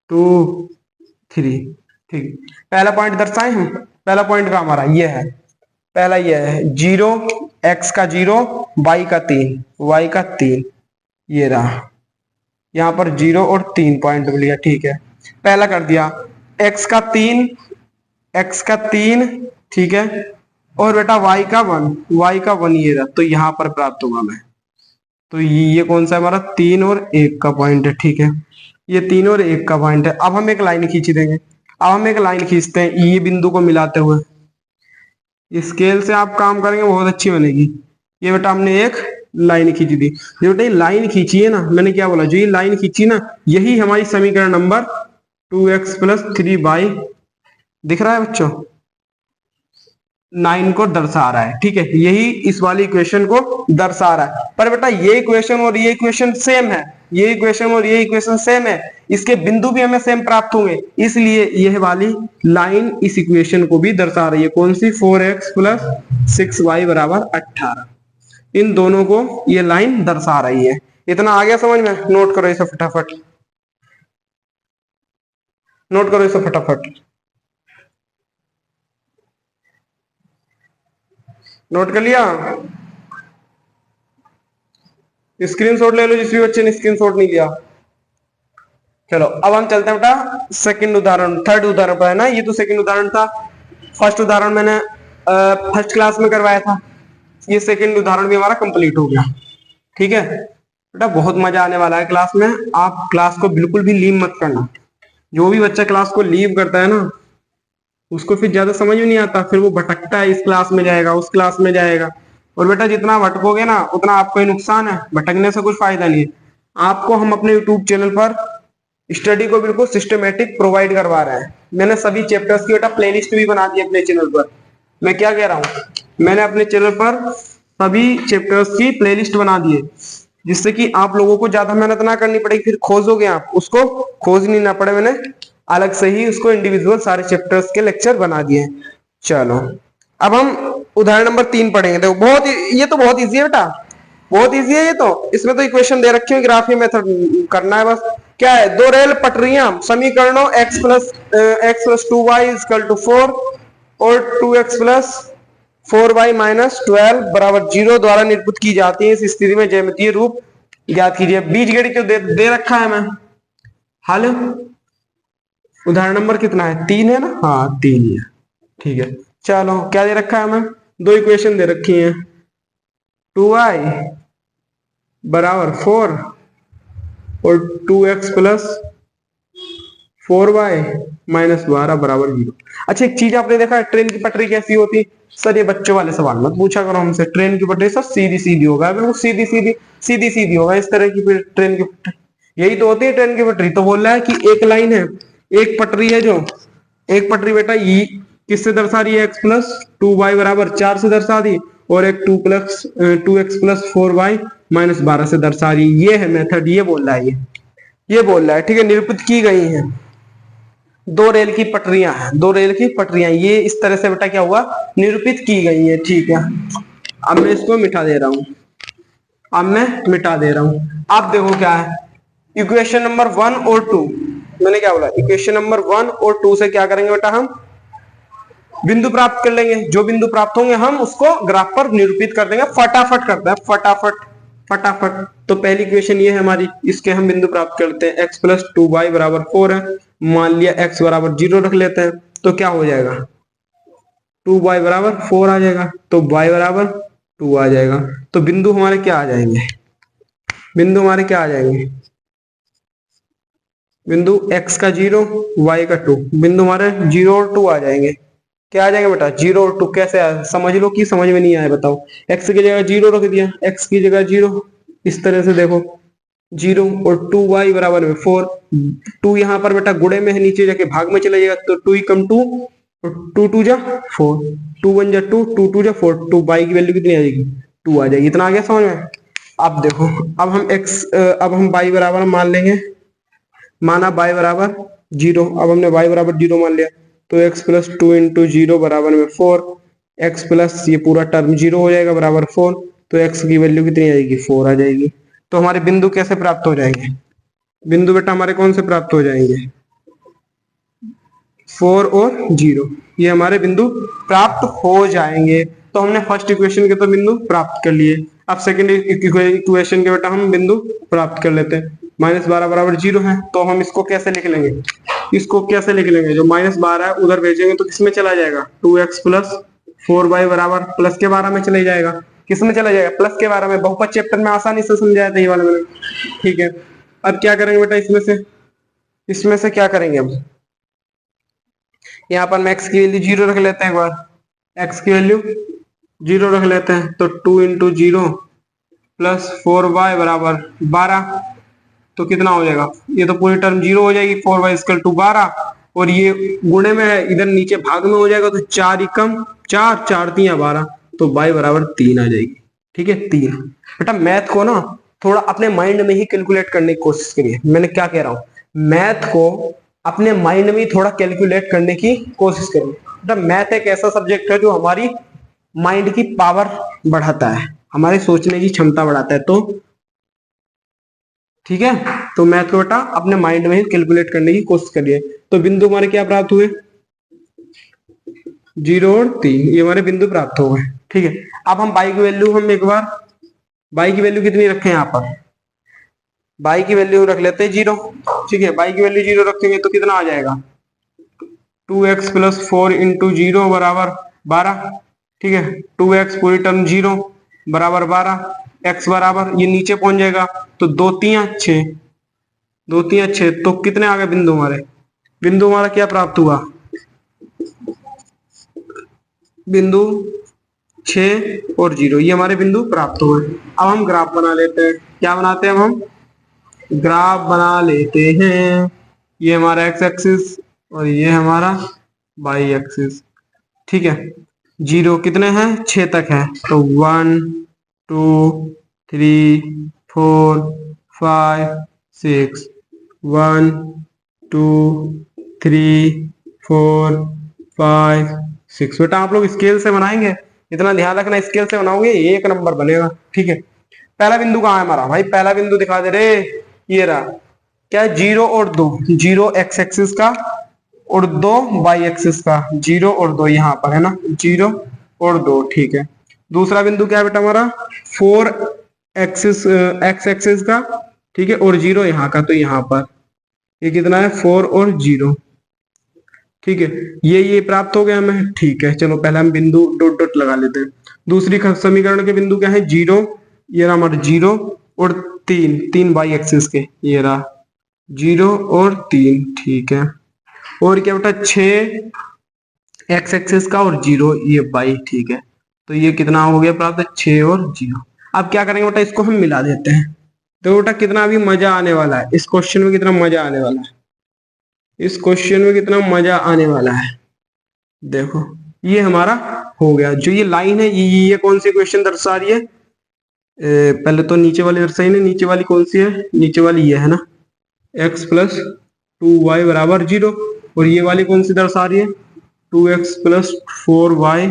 2 3। ठीक, पहला पॉइंट दर्शाएं हम। पहला पॉइंट का हमारा ये है, पहला ये है 0, x का 0, y का 3, y का 3, ये रहा। यहाँ पर 0 और 3 पॉइंट लिया। ठीक है, पहला कर दिया, x का 3, x का 3। ठीक है, और बेटा y का 1, y का 1 ये रहा। तो यहाँ पर प्राप्त होगा मैं, तो ये कौन सा है हमारा? 3 और 1 का पॉइंट है। ठीक है, ये 3 और 1 का पॉइंट है। अब हम एक लाइन खींच देंगे। अब हम एक लाइन खींचते हैं ये बिंदु को मिलाते हुए। स्केल से आप काम करेंगे बहुत अच्छी बनेगी। ये बेटा हमने एक लाइन खींची थी। जो बेटा ये लाइन खींची है ना, मैंने क्या बोला, जो ये लाइन खींची ना, यही हमारी समीकरण नंबर 2x प्लस 3y दिख रहा है बच्चों, 9 को दर्शा रहा है। ठीक है, यही इस वाली इक्वेशन को दर्शा रहा है। पर बेटा ये इक्वेशन और ये इक्वेशन सेम है, ये इक्वेशन और ये इक्वेशन सेम है, इसके बिंदु भी हमें सेम प्राप्त होंगे, इसलिए यह वाली लाइन इस इक्वेशन को भी दर्शा रही है। कौन सी? 4x प्लस 6y बराबर 18। इन दोनों को ये लाइन दर्शा रही है। इतना आ गया समझ में? नोट करो इसे फटाफट, नोट करो इसे फटाफट, नोट कर लिया? स्क्रीनशॉट ले लो जिस भी बच्चे ने स्क्रीनशॉट नहीं लिया। चलो अब हम चलते हैं बेटा सेकंड उदाहरण, थर्ड उदाहरण पर है ना। ये तो सेकंड उदाहरण था, फर्स्ट उदाहरण मैंने फर्स्ट क्लास में करवाया था, ये सेकंड उदाहरण भी हमारा कंप्लीट हो गया। ठीक है बेटा, बहुत मजा आने वाला है क्लास में। आप क्लास को बिल्कुल भी लीव मत करना। जो भी बच्चा क्लास को लीव करता है ना, उसको फिर ज्यादा समझ में नहीं आता, फिर वो भटकता है, इस क्लास में जाएगा, उस क्लास में जाएगा। और बेटा जितना भटकोगे ना उतना आपको ही नुकसान है, भटकने से कुछ फायदा नहीं है। आपको हम अपने यूट्यूब चैनल पर स्टडी को बिल्कुल सिस्टमेटिक प्रोवाइड करवा रहे हैं। मैंने सभी चैप्टर्स की बेटा प्लेलिस्ट भी बना दी अपने चैनल पर। मैं क्या कह रहा हूँ, मैंने अपने चैनल पर सभी चैप्टर्स की प्लेलिस्ट बना दी है, जिससे कि आप लोगों को ज्यादा मेहनत ना करनी पड़ेगी। फिर खोजोगे आप, उसको खोजनी ना पड़े, मैंने अलग से ही उसको इंडिविजुअल सारे चैप्टर्स के लेक्चर बना दिए। चलो अब हम उदाहरण नंबर 3 पढ़ेंगे। देखो बहुत ये तो बहुत इजी है बेटा, बहुत इजी है ये तो। इसमें तो इक्वेशन दे रखी है, ग्राफी मेथड करना है बस। क्या है? दो रेल पटरियां समीकरणों x plus 2y equal to 4 और 2x प्लस 4y माइनस 12 बराबर 0 द्वारा निरूपित की जाती है। इस स्थिति में ज्यामितीय रूप ज्ञात कीजिए। बीजगणित तो दे रखा है मैं हल। उदाहरण नंबर कितना है? 3 है ना? हाँ 3 है। ठीक है चलो, क्या दे रखा है हमें? दो इक्वेशन दे रखी है, 2y बराबर 4 और 2x प्लस 4y माइनस 12 बराबर 0। अच्छा एक चीज आपने देखा है, ट्रेन की पटरी कैसी होती? सर ये बच्चों वाले सवाल मत पूछा करो हमसे। ट्रेन की पटरी सर सीधी सीधी होगा, बिल्कुल सीधी सीधी सीधी सीधी होगा, इस तरह की ट्रेन की पटरी यही तो होती है ट्रेन की पटरी। तो बोल रहा है कि एक लाइन है, एक पटरी है, जो एक पटरी बेटा ये किससे दर्शा रही है? x प्लस 2y बराबर 4 से दर्शा दी, और एक 2x प्लस 4y माइनस 12 से दर्शा रही है। ये है मेथड, ये बोल रहा है, ये बोल रहा है। ठीक है, निरूपित की गई है दो रेल की पटरियां हैं, दो रेल की पटरियां ये इस तरह से बेटा क्या हुआ? निरूपित की गई है। ठीक है, अब मैं इसको मिटा दे रहा हूं, अब मैं मिटा दे रहा हूं। आप देखो क्या है, इक्वेशन नंबर 1 और 2, मैंने क्या बोला? इक्वेशन नंबर 1 और 2 से क्या करेंगे बेटा? हम बिंदु प्राप्त कर लेंगे। जो बिंदु प्राप्त होंगे हम उसको ग्राफ पर निरूपित कर देंगे। फटाफट करते हैं, फटाफट फटाफट। तो पहली इक्वेशन ये है हमारी, इसके हम बिंदु प्राप्त करते हैं। x प्लस 2y बराबर 4 है, मान लिया x बराबर 0 रख लेते हैं, तो क्या हो जाएगा? 2y बराबर 4 आ जाएगा, तो y बराबर 2 आ जाएगा। तो बिंदु हमारे क्या आ जाएंगे? बिंदु हमारे क्या आ जाएंगे? बिंदु x का 0, y का 2, बिंदु हमारे 0 और 2 आ जाएंगे। क्या आ जाएगा बेटा? 0 और 2 कैसे आया? समझ लो कि समझ में नहीं आया बताओ। x की जगह 0 रख दिया, x की जगह 0, इस तरह से देखो 0 और 2y बराबर में 4। 2 यहाँ पर बेटा गुणे में है, नीचे जाके भाग में चला जाएगा, तो 2 कम 2 और 2 2 जा 4, 2 1 जा 2, 2 2 जा 4, 2 y की वैल्यू कितनी आ जाएगी? 2 आ जाएगी। इतना आ गया समझ में? अब देखो, अब हम y बराबर मान लेंगे, माना y बराबर 0। अब हमने y बराबर 0 मान लिया, तो x प्लस 2 इंटू 0 बराबर में 4, x प्लस ये पूरा टर्म 0 हो जाएगा बराबर 4, तो x की वैल्यू कितनी आ जाएगी? 4 आ जाएगी। तो हमारे बिंदु कैसे प्राप्त हो जाएंगे? बिंदु बेटा हमारे कौन से प्राप्त हो जाएंगे? 4 और 0, ये हमारे बिंदु प्राप्त हो जाएंगे। तो हमने फर्स्ट इक्वेशन के तो बिंदु प्राप्त कर लिए। अब सेकंड इक्वेशन के बेटा हम बिंदु प्राप्त कर लेते हैं। -12 बराबर 0 है, तो हम इसको कैसे लिख लेंगे? इसको कैसे लिख लेंगे? जो -12 है उधर भेजेंगे तो किसमें चला जाएगा? 2x प्लस 4y बराबर प्लस के 12 में चले जाएगा। किसमें चला जाएगा? प्लस के 12 में। बहुपद चैप्टर में आसानी से समझाया था ये वाला मैंने। ठीक है, अब क्या करेंगे बेटा? इसमें से क्या करेंगे? अब यहाँ पर हम x की वैल्यू 0 रख लेते हैं, एक बार x की वैल्यू 0 रख लेते हैं, तो 2 इंटू 0 प्लस 4y बराबर 12। तो कितना हो जाएगा, ये तो पूरी टर्म 0 हो जाएगी, 4y इक्वल टू 12, और ये गुणे में है, इधर नीचे भाग में हो जाएगा, तो 4 एकम 4, 4 तिया 12, तो y बराबर 3 आ जाएगी। ठीक है, 3। बेटा मैथ को ना थोड़ा अपने माइंड में ही कैलकुलेट करने की कोशिश करिए। मैंने क्या कह रहा हूँ, मैथ को अपने माइंड में थोड़ा कैलकुलेट करने की कोशिश करिए। बेटा मैथ एक ऐसा सब्जेक्ट है जो हमारी माइंड की पावर बढ़ाता है, हमारे सोचने की क्षमता बढ़ाता है। तो ठीक है, तो मैथ को बेटा अपने माइंड में ही कैलकुलेट करने की कोशिश करिए। तो बिंदु हमारे क्या प्राप्त हुए, 0 और 3, ये हमारे बिंदु प्राप्त हो गए। ठीक है, अब हम बाई की वैल्यू, हम एक बार बाई की वैल्यू कितनी रखें, यहाँ पर बाई की वैल्यू रख लेते हैं 0। ठीक है, बाई की वैल्यू 0 रखेंगे तो कितना आ जाएगा, 2x प्लस 4 इंटू 0 बराबर 12। ठीक है, 2x पूरी टर्म 0 बराबर 12, x बराबर ये नीचे पहुंच जाएगा, तो 2 तिया 6, 2 तिया 6, तो कितने आ गए बिंदु हमारे, बिंदु हमारा क्या प्राप्त हुआ, बिंदु 6 और 0, ये हमारे बिंदु प्राप्त हुए। अब हम ग्राफ बना लेते हैं। क्या बनाते हैं, हम ग्राफ बना लेते हैं। ये हमारा एक्स एक्सिस और ये हमारा वाई एक्सिस। ठीक है, 0 कितने हैं, 6 तक है, तो 1 2 3 4 5 6, 1 2 3 4 5 6। बेटा आप लोग स्केल से बनाएंगे, इतना ध्यान रखना, स्केल से बनाओगे एक नंबर बनेगा। ठीक है, पहला बिंदु कहाँ है हमारा भाई, पहला बिंदु दिखा दे रे, ये रहा, क्या है, 0 और 2, 0 एक्स एक्सिस का और 2 वाई एक्सिस का, 0 और 2 यहाँ पर है ना, 0 और 2। ठीक है, दूसरा बिंदु क्या है बेटा हमारा, 4 एक्सिस एक्स एक्सिस का, ठीक है, और 0 यहाँ का, तो यहाँ पर ये कितना है, 4 और 0। ठीक है, ये प्राप्त हो गया हमें। ठीक है, चलो पहले हम बिंदु डॉट डॉट लगा लेते हैं। दूसरी समीकरण के बिंदु क्या है, 0, ये रहा हमारा 0 और 3, 3 वाई एक्सिस के, ये रहा 0 और 3। ठीक है, और क्या बेटा, 6 एक्स एक्सिस का और 0 ये वाई। ठीक है, तो ये कितना हो गया प्राप्त, 6 और 0। अब क्या करेंगे बेटा, इसको हम मिला देते हैं। तो बेटा कितना अभी मजा आने वाला है इस क्वेश्चन में, कितना मजा आने वाला है इस क्वेश्चन में, कितना मजा आने वाला है। देखो ये हमारा हो गया, जो ये लाइन है ये कौन सी क्वेश्चन दर्शा रही है, पहले तो नीचे वाली दर्शाई ने, नीचे वाली कौन सी है, नीचे वाली ये है ना, x प्लस 2y बराबर 0, और ये वाली कौन सी दर्शा रही है, 2x प्लस 4y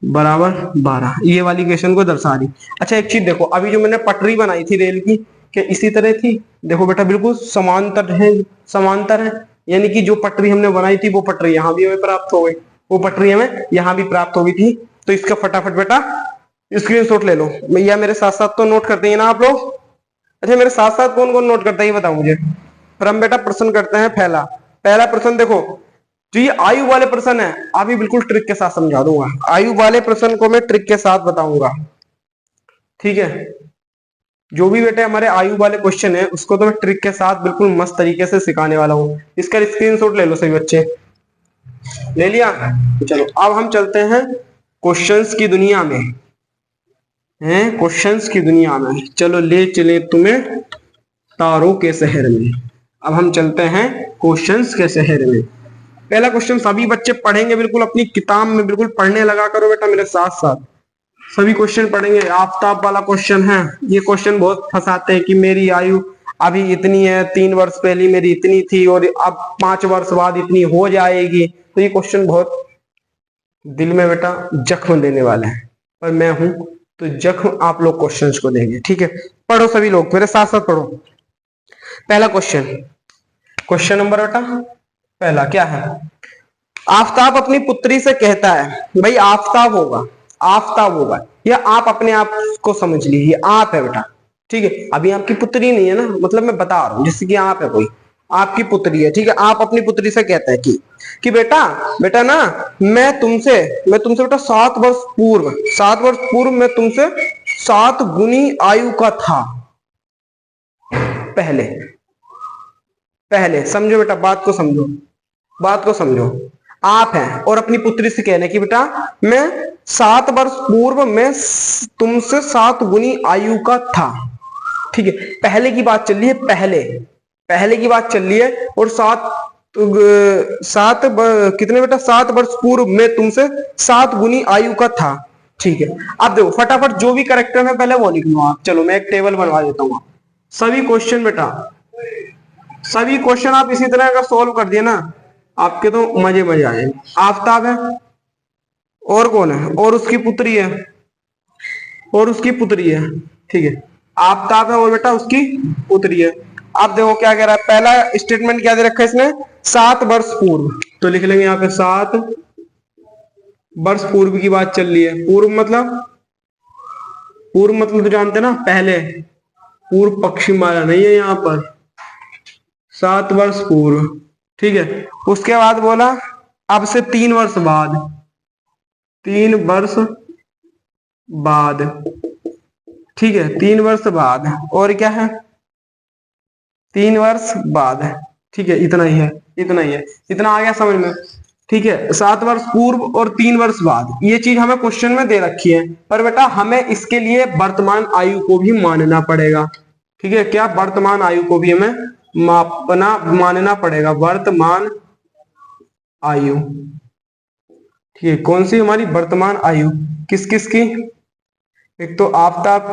बराबर 12, ये वाली क्वेश्चन को दर्शा रही। अच्छा एक चीज देखो, अभी जो मैंने पटरी बनाई थी रेल की, क्या इसी तरह थी, देखो बेटा बिल्कुल समांतर है, समांतर है, यानी कि जो पटरी हमने बनाई थी वो पटरी यहाँ भी हमें प्राप्त हो गई, वो पटरी हमें यहाँ भी प्राप्त हो गई थी। तो इसका फटाफट बेटा स्क्रीनशॉट ले लो, या मेरे साथ साथ तो नोट करते हैं ना आप लोग। अच्छा मेरे साथ साथ कौन कौन नोट करता है ये बताओ मुझे। फिर हम बेटा प्रश्न करते हैं पहला। पहला प्रश्न देखो, जो ये आयु वाले प्रश्न है अभी बिल्कुल ट्रिक के साथ समझा दूंगा, आयु वाले प्रश्न को मैं ट्रिक के साथ बताऊंगा। ठीक है, जो भी बेटे हमारे आयु वाले क्वेश्चन है उसको तो मैं ट्रिक के साथ बिल्कुल मस्त तरीके से सिखाने वाला हूँ। इसका स्क्रीनशॉट ले लो सभी बच्चे, ले लिया। चलो अब हम चलते हैं क्वेश्चंस की दुनिया में, हैं क्वेश्चंस की दुनिया में, चलो ले चले तुम्हें तारों के शहर में। अब हम चलते हैं क्वेश्चंस के शहर में। पहला क्वेश्चन सभी बच्चे पढ़ेंगे, बिल्कुल अपनी किताब में बिल्कुल पढ़ने लगा करो बेटा मेरे साथ साथ, सभी क्वेश्चन पढ़ेंगे। आफताब वाला क्वेश्चन है, ये क्वेश्चन बहुत फंसाते हैं कि मेरी आयु अभी इतनी है, 3 वर्ष पहले मेरी इतनी थी और अब 5 वर्ष बाद इतनी हो जाएगी। तो ये क्वेश्चन बहुत दिल में बेटा जख्म देने वाला है, पर मैं हूं तो जख्म आप लोग क्वेश्चंस को देंगे। ठीक है, पढ़ो सभी लोग मेरे साथ साथ पढ़ो। पहला क्वेश्चन, क्वेश्चन नंबर बेटा पहला क्या है, आफताब अपनी पुत्री से कहता है, भाई आफताब होगा, आफताब होगा, या आप अपने आप को समझ लीजिए, आप है बेटा। ठीक है, अभी आपकी पुत्री नहीं है ना, मतलब मैं बता रहा हूं जैसे कि आप है, कोई आपकी पुत्री है। ठीक है, आप अपनी पुत्री से कहते हैं कि बेटा बेटा ना मैं तुमसे बेटा 7 वर्ष पूर्व मैं तुमसे 7 गुनी आयु का था पहले। समझो बेटा, बात को समझो। आप हैं और अपनी पुत्री से कहने की बेटा मैं 7 वर्ष पूर्व मैं तुमसे 7 गुनी आयु का था। ठीक है, पहले की बात चल रही है, पहले की बात चल रही है, और कितने बेटा, 7 वर्ष पूर्व मैं तुमसे 7 गुनी आयु का था। ठीक है, अब देखो फटाफट जो भी करेक्टर है पहले वो लिख लो आप। चलो मैं एक टेबल बनवा देता हूँ। सभी क्वेश्चन बेटा, सभी क्वेश्चन आप इसी तरह अगर सोल्व कर दिए ना, आपके तो मजे मजे आ जाएंगे। आफताब है, और कौन है, और उसकी पुत्री है, और उसकी पुत्री है। ठीक है, आफताब है और बेटा उसकी पुत्री है। अब देखो क्या कह रहा है, पहला स्टेटमेंट क्या दे रखा है इसने, 7 वर्ष पूर्व, तो लिख लेंगे यहाँ पे 7 वर्ष पूर्व की बात चल रही है। पूर्व मतलब तो जानते हैं ना, पहले, पूर्व पश्चिम वाला नहीं है यहाँ पर, 7 वर्ष पूर्व। ठीक है, उसके बाद बोला अब से 3 वर्ष बाद, 3 वर्ष बाद। ठीक है, 3 वर्ष बाद, और क्या है, 3 वर्ष बाद। ठीक है, इतना ही है, इतना ही है, इतना आ गया समझ में। ठीक है, 7 वर्ष पूर्व और 3 वर्ष बाद, ये चीज हमें क्वेश्चन में दे रखी है, पर बेटा हमें इसके लिए वर्तमान आयु को भी मानना पड़ेगा। ठीक है, क्या, वर्तमान आयु को भी हमें मानना पड़ेगा, वर्तमान आयु। ठीक है, कौन सी हमारी वर्तमान आयु, किस किस की, एक तो आफताब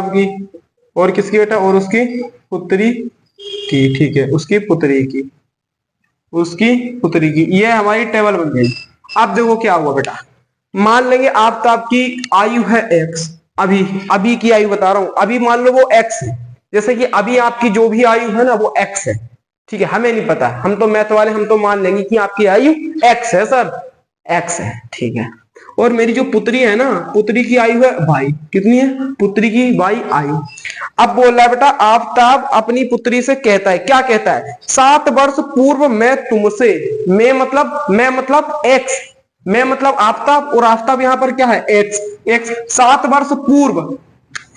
की, और किसकी बेटा, और उसकी पुत्री की। ठीक है, उसकी पुत्री की, ये हमारी टेबल बन गई। अब देखो क्या हुआ बेटा, मान लेंगे आफताब की आयु है x, अभी की आयु बता रहा हूं, अभी मान लो वो x है, जैसे कि अभी आपकी जो भी आयु है ना वो x है। ठीक है, हमें नहीं पता, हम तो मैथ वाले, हम तो मान लेंगे कि आपकी आयु x है सर, x है। ठीक है, और मेरी जो पुत्री है ना, पुत्री की आयु है y, कितनी है, पुत्री की y आयु। अब बोल रहा है बेटा आफताब अपनी पुत्री से कहता है, क्या कहता है, 7 वर्ष पूर्व मैं तुमसे, मैं मतलब x, मैं मतलब आफताब, और आफताब यहां पर क्या है, x 7 वर्ष पूर्व,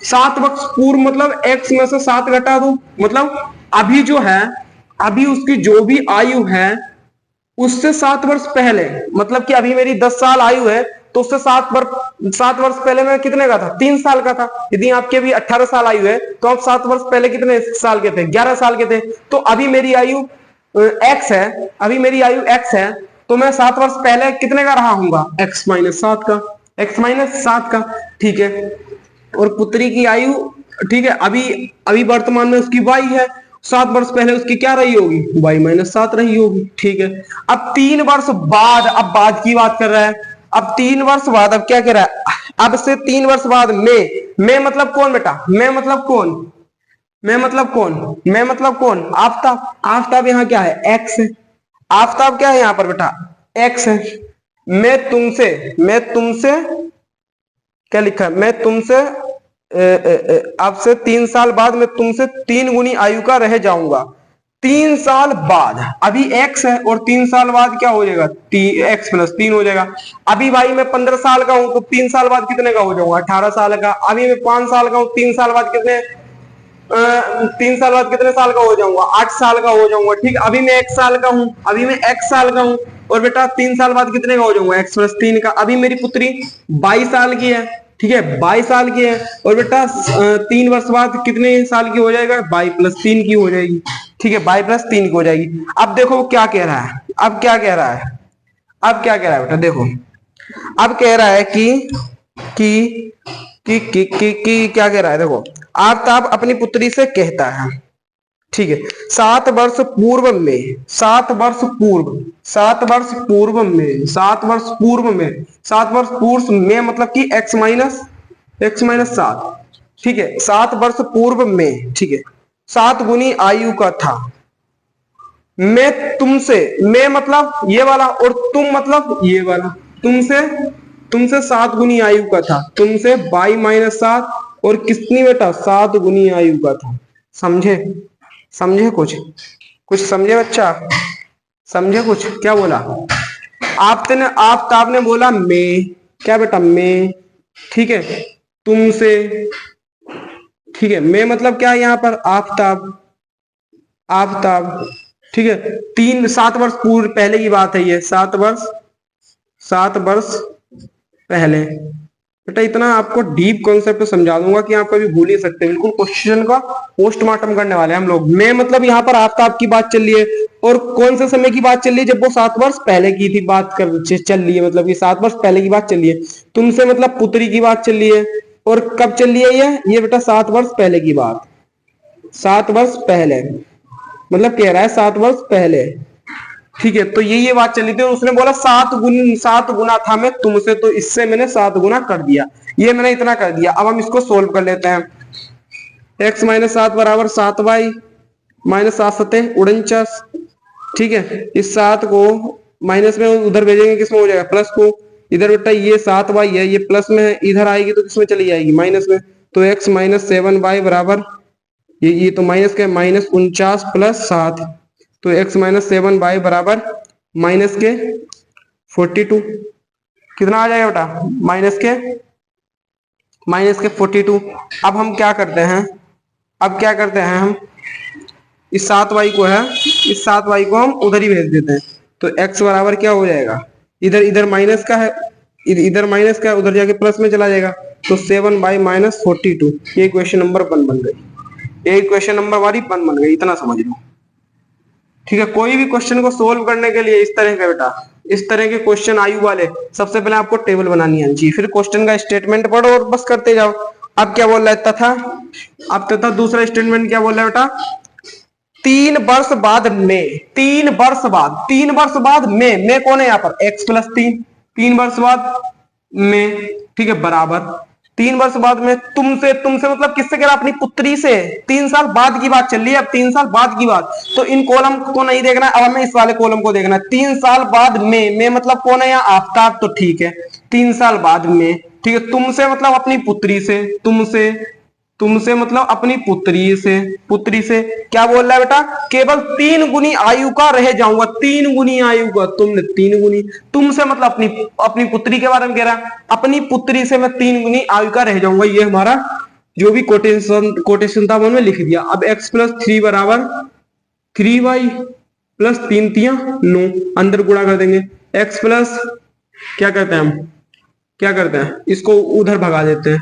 7 वर्ष पूर्व मतलब x में से 7 घटा दो, मतलब अभी जो है, अभी उसकी जो भी आयु है उससे 7 वर्ष पहले, मतलब कि अभी मेरी 10 साल आयु है, तो उससे 7 वर्ष पहले मैं कितने का था, 3 साल का था। यदि आपके अभी 18 साल आयु है, तो आप 7 वर्ष पहले कितने साल के थे, 11 साल के थे। तो अभी मेरी आयु x है, अभी मेरी आयु x है, तो मैं 7 वर्ष पहले कितने का रहा हूंगा, x माइनस 7 का, x माइनस 7 का। ठीक है, और पुत्री की आयु, ठीक है, अभी वर्तमान में उसकी y है, 7 वर्ष पहले उसकी क्या रही होगी, y माइनस 7 रही होगी। ठीक है, अब 3 वर्ष बाद, अब बाद की बात कर रहा है, अब 3 वर्ष बाद, अब क्या कह रहा है, अब से 3 वर्ष बाद मैं मतलब कौन बेटा, मैं मतलब कौन, आफताब यहाँ क्या है, x है, आफताब क्या है यहाँ पर बेटा, x है। मैं तुमसे क्या लिखा है, मैं तुमसे अब से 3 साल बाद मैं तुमसे 3 गुनी आयु का रह जाऊंगा। 3 साल बाद, अभी x है, और 3 साल बाद क्या हो जाएगा, x प्लस 3 हो जाएगा। अभी भाई मैं 15 साल का हूं, तो 3 साल बाद कितने का हो जाऊंगा, 18 साल का। अभी मैं 5 साल का हूं, 3 साल बाद कितने 3 साल बाद कितने साल का हो जाऊंगा, 8 साल का हो जाऊंगा। ठीक, अभी मैं 1 साल का हूं, और बेटा 3 साल बाद कितने का हो जाऊंगा, x प्लस 3 का। अभी मेरी पुत्री 22 साल की है, ठीक है, 22 साल की है, और बेटा 3 वर्ष बाद कितने साल की हो जाएगा, 22 प्लस 3 की हो जाएगी। ठीक है, 22 प्लस 3 की हो जाएगी। अब देखो वो क्या कह रहा है, अब क्या कह रहा है बेटा, देखो अब कह रहा है कि क्या कह रहा है, देखो आफताब अपनी पुत्री से कहता है, ठीक है, 7 वर्ष पूर्व में, 7 वर्ष पूर्व में मतलब कि x माइनस 7, ठीक है, 7 वर्ष पूर्व में, ठीक है, 7 गुनी आयु का था। मैं तुमसे, मैं मतलब ये वाला, और तुम मतलब ये वाला, तुमसे 7 गुनी आयु का था, तुमसे 22 माइनस 7, और कितनी बेटा, 7 गुनी आयु का था। समझे कुछ समझे बच्चा, समझे कुछ, क्या बोला आफताब ने बोला मैं, क्या बेटा मैं, ठीक है, तुमसे, ठीक है, मैं मतलब क्या है यहाँ पर, आफताब, ठीक है, 7 वर्ष पूर्व पहले की बात है ये, 7 वर्ष पहले। बेटा इतना आपको डीप कॉन्सेप्ट समझा दूंगा कि आप कभी भूल ही सकते, बिल्कुल क्वेश्चन का पोस्टमार्टम करने वाले हैं हम लोग। मैं मतलब यहाँ पर आफ्ताब की बात चल रही है, और कौन से समय की बात चल रही है, जब वो 7 वर्ष पहले की थी बात कर चल रही है, मतलब ये 7 वर्ष पहले की बात चल रही है। तुमसे मतलब पुत्री की बात चल रही है, और कब चल रही है ये बेटा 7 वर्ष पहले की बात, 7 वर्ष पहले, मतलब कह रहा है 7 वर्ष पहले। ठीक है, तो ये बात चली थी, और उसने बोला 7 गुना था मैं तुमसे, तो इससे मैंने 7 गुना कर दिया, ये मैंने इतना कर दिया। अब हम इसको सोल्व कर लेते हैं। x माइनस 7 बराबर 7y माइनस 7 7 49। ठीक है, इस 7 को माइनस में उधर भेजेंगे, किसमें हो जाएगा, प्लस को। इधर बेटा ये 7y है, ये प्लस में है, इधर आएगी तो किसमें चली जाएगी, माइनस में। तो x माइनस 7y बराबर ये तो माइनस के माइनस 49 प्लस 7, तो x माइनस 7y बराबर माइनस के 42। कितना आ जाएगा बेटा, माइनस के 42। अब हम क्या करते हैं, हम इस 7y को है, इस 7y को हम उधर ही भेज देते हैं। तो x बराबर क्या हो जाएगा, इधर इधर माइनस का है, इधर माइनस का है, उधर जाके प्लस में चला जाएगा। तो 7y माइनस 42, ये इक्वेशन नंबर 1 बन गई, ये इक्वेशन नंबर हमारी 1 बन गई, इतना समझ लो। ठीक है, कोई भी क्वेश्चन को सोल्व करने के लिए इस तरह का बेटा, इस तरह के क्वेश्चन आयु वाले, सबसे पहले आपको टेबल बनानी आनी चाहिए, फिर क्वेश्चन का स्टेटमेंट पढ़ो और बस करते जाओ। अब क्या बोल रहा है, तथा, अब तथा दूसरा स्टेटमेंट क्या बोल रहा है बेटा, 3 वर्ष बाद में, 3 वर्ष बाद में कौन है यहाँ पर, x प्लस 3, 3 वर्ष बाद में, ठीक है, बराबर 3 वर्ष बाद में तुमसे, मतलब किससे कह रहा, अपनी पुत्री से। 3 साल बाद की बात चल रही है, अब 3 साल बाद की बात, तो इन कॉलम को नहीं देखना, अब हमें इस वाले कॉलम को देखना है। 3 साल बाद में मतलब कौन है यहाँ, आफ्ताब, तो ठीक है 3 साल बाद में, ठीक है, तुमसे मतलब अपनी पुत्री से, तुमसे मतलब अपनी पुत्री से क्या बोल रहा है बेटा, केवल 3 गुनी आयु का रह जाऊंगा, 3 गुनी आयु का, तुमने 3 गुनी, तुमसे मतलब अपनी पुत्री के बारे में कह रहा है, अपनी पुत्री से मैं 3 गुनी आयु का रह जाऊंगा। ये हमारा जो भी कोटेशन था वो लिख दिया। अब x प्लस 3 बराबर 3y प्लस 3 3 9, अंदर गुणा कर देंगे। x प्लस क्या करते हैं हम, इसको उधर भगा देते हैं,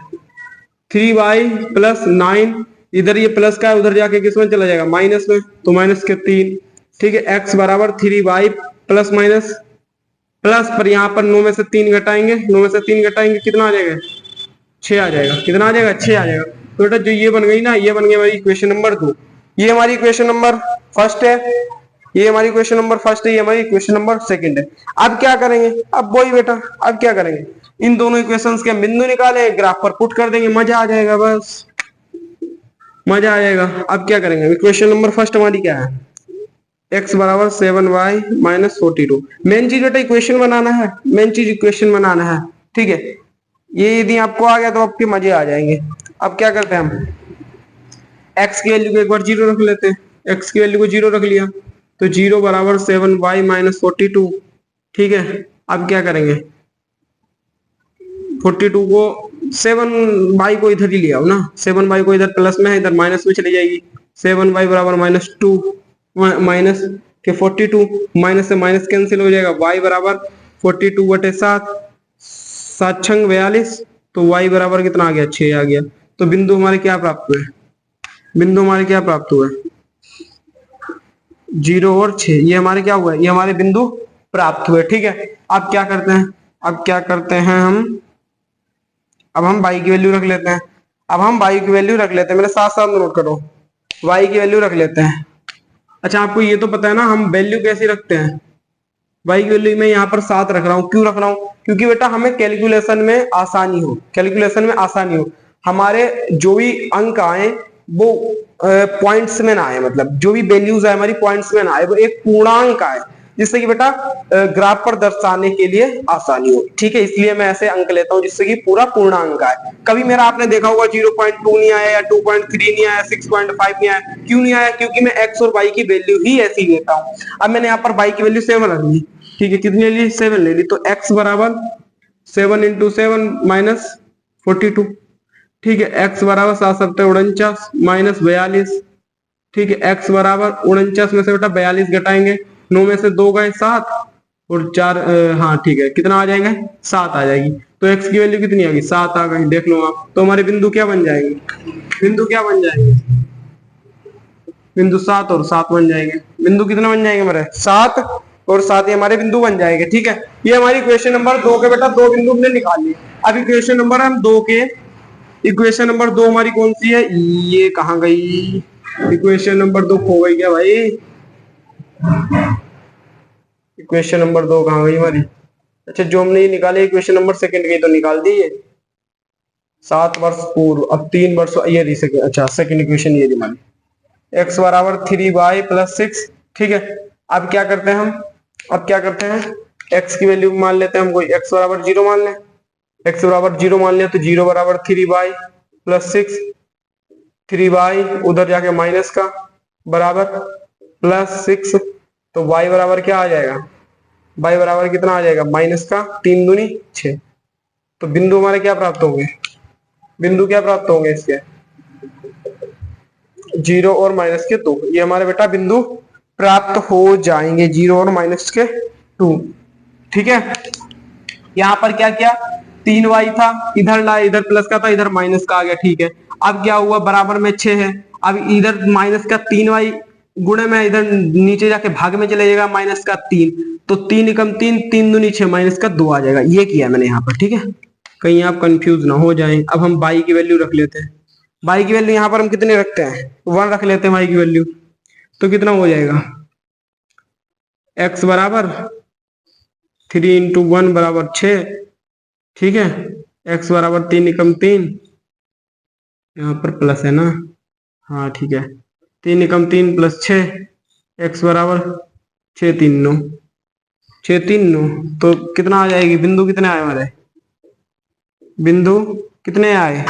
3y प्लस 9, इधर ये प्लस का है, उधर जाके किसमें चला जाएगा, माइनस में, तो माइनस के 3। ठीक है, x बराबर 3y प्लस माइनस प्लस, पर यहाँ पर 9 में से 3 घटाएंगे, 9 में से 3 घटाएंगे, कितना आ जाएगा, 6 आ जाएगा। कितना आ जाएगा, 6 आ जाएगा। तो बेटा जो ये बन गई ना, ये बन गई हमारी इक्वेशन नंबर 2, ये हमारी इक्वेशन नंबर फर्स्ट है, ये हमारी इक्वेशन नंबर फर्स्ट है, ये हमारी इक्वेशन नंबर सेकंड है। अब क्या करेंगे, अब वही बेटा, अब क्या करेंगे, इन दोनों इक्वेशंस के बिंदु निकाले, ग्राफ पर पुट कर देंगे, मजा आ जाएगा, बस मजा आ जाएगा। अब क्या करेंगे, इक्वेशन नंबर फर्स्ट हमारी क्या है, x बराबर 7y माइनस 42। मेन चीज बेटा इक्वेशन बनाना है, मेन चीज इक्वेशन बनाना है। ठीक है, ये यदि आपको आ गया तो आपके मजे आ जाएंगे। अब क्या करते हैं हम, x की वैल्यू को एक बार 0 रख लेते हैं, x की वैल्यू को 0 रख लिया, तो 0 बराबर 7y माइनस 42। ठीक है, अब क्या करेंगे, 42 को 7y को इधर ही ले आओ ना, 7y को इधर प्लस में है, इधर माइनस में चली जाएगी, 7y बराबर माइनस 2, माइनस के 42, माइनस से माइनस कैंसिल हो जाएगा, y बराबर 42 बटे 7, 7 छंग 42, तो y बराबर कितना आ गया, 6 आ गया। तो बिंदु हमारे क्या प्राप्त हुए, 0 और 6, ये हमारे क्या हुआ, ये हमारे बिंदु प्राप्त हुए। ठीक है, अब क्या करते हैं, अब हम y की वैल्यू रख लेते हैं, मेरे साथ साथ नोट करो, y की वैल्यू रख लेते हैं। अच्छा, आपको ये तो पता है ना हम वैल्यू कैसे रखते हैं, y की वैल्यू मैं यहाँ पर 7 रख रहा हूँ, क्यों रख रहा हूँ, क्योंकि बेटा हमें कैलकुलेशन में आसानी हो, हमारे जो भी अंक आए वो पॉइंट्स में ना आए, मतलब जो भी वैल्यूज आए हमारी पॉइंट्स में ना आए, वो एक पूर्णांक आए, जिससे कि बेटा ग्राफ पर दर्शाने के लिए आसानी हो। ठीक है, इसलिए मैं ऐसे अंक लेता हूं जिससे कि पूरा पूर्णांक आए। कभी मेरा आपने देखा होगा 0.2 नहीं आया या 2.3 नहीं आया, 6.5 नहीं आया, क्यों नहीं आया, क्योंकि मैं x और y की वैल्यू ही ऐसी लेता हूं। अब मैंने यहाँ पर y की वैल्यू 7 रख ली, ठीक है, कितनी ले ली, 7 ले ली, तो x बराबर 7 इंटू 7 माइनस 42। ठीक है, x बराबर 7 7 49 माइनस 42। ठीक है, x बराबर 49 में से बेटा 42 घटाएंगे, 9 में से 2 गए 7 और 4, हाँ ठीक है, कितना आ जाएगा, 7 आ जाएगी। तो x की वैल्यू कितनी आ गई, 7 आ गई, देख लो आप। तो हमारे बिंदु क्या बन जाएंगे, बिंदु क्या बन जाएंगे, बिंदु 7 और 7 बन जाएंगे। बिंदु कितना बन जाएंगे हमारे, 7 और 7 ये हमारे बिंदु बन जाएंगे। ठीक है, ये हमारी क्वेश्चन नंबर 2 के बेटा 2 बिंदु हमने निकाल लिए। अब इक्वेशन नंबर हम 2 के, इक्वेशन नंबर 2 हमारी कौन सी है, ये कहाँ गई, इक्वेशन नंबर 2 खो गई क्या भाई, इक्वेशन नंबर 2 कहाँ गई हमारी। अच्छा, जो हमने ये निकाले इक्वेशन नंबर सेकंड की तो निकाल दी है, 7 वर्ष पूर्व, अब 3 वर्ष ये रही सेकंड। अच्छा, सेकंड इक्वेशन ये रही हमारी, x बराबर 3y प्लस 6। ठीक है, अब क्या करते हैं हम, अब क्या करते हैं, x की वैल्यू मान लेते हैं हम, कोई x बराबर 0 मान लें, x बराबर 0 मान लिया तो 0 बराबर 3y प्लस 6, 3y उधर जाके माइनस का बराबर प्लस 6, तो y बराबर क्या आ जाएगा, y बराबर कितना आ जाएगा, माइनस का 3 दूनी 6। तो बिंदु हमारे क्या प्राप्त होंगे, बिंदु क्या प्राप्त होंगे इसके, 0 और माइनस के 2, ये हमारे बेटा बिंदु प्राप्त हो जाएंगे, 0 और माइनस के 2। ठीक है, यहां पर क्या किया, 3y था, इधर ला, इधर प्लस का था, इधर माइनस का आ गया। ठीक है, अब क्या हुआ, बराबर में 6 है, अब इधर माइनस का 3y गुणे में इधर नीचे जाके भाग में चले जाएगा माइनस का 3, तो 3 एकम 3, 3 दूनी 6, माइनस का 2 आ जाएगा। ये किया मैंने यहाँ पर। ठीक है, कहीं आप कंफ्यूज ना हो जाएं। अब हम y की वैल्यू रख लेते हैं, y की वैल्यू यहाँ पर हम कितने रखते हैं, 1 रख लेते हैं y की वैल्यू, तो कितना हो जाएगा, x बराबर 3 इंटू 1 बराबर 6। ठीक है, x बराबर 3 एकम 3, यहाँ पर प्लस है ना, हाँ ठीक है, 3 एकम 3 प्लस 6, x बराबर 6 3 9, 6 3 9, तो कितना आ जाएगी, बिंदु कितने आए हमारे, बिंदु कितने आए,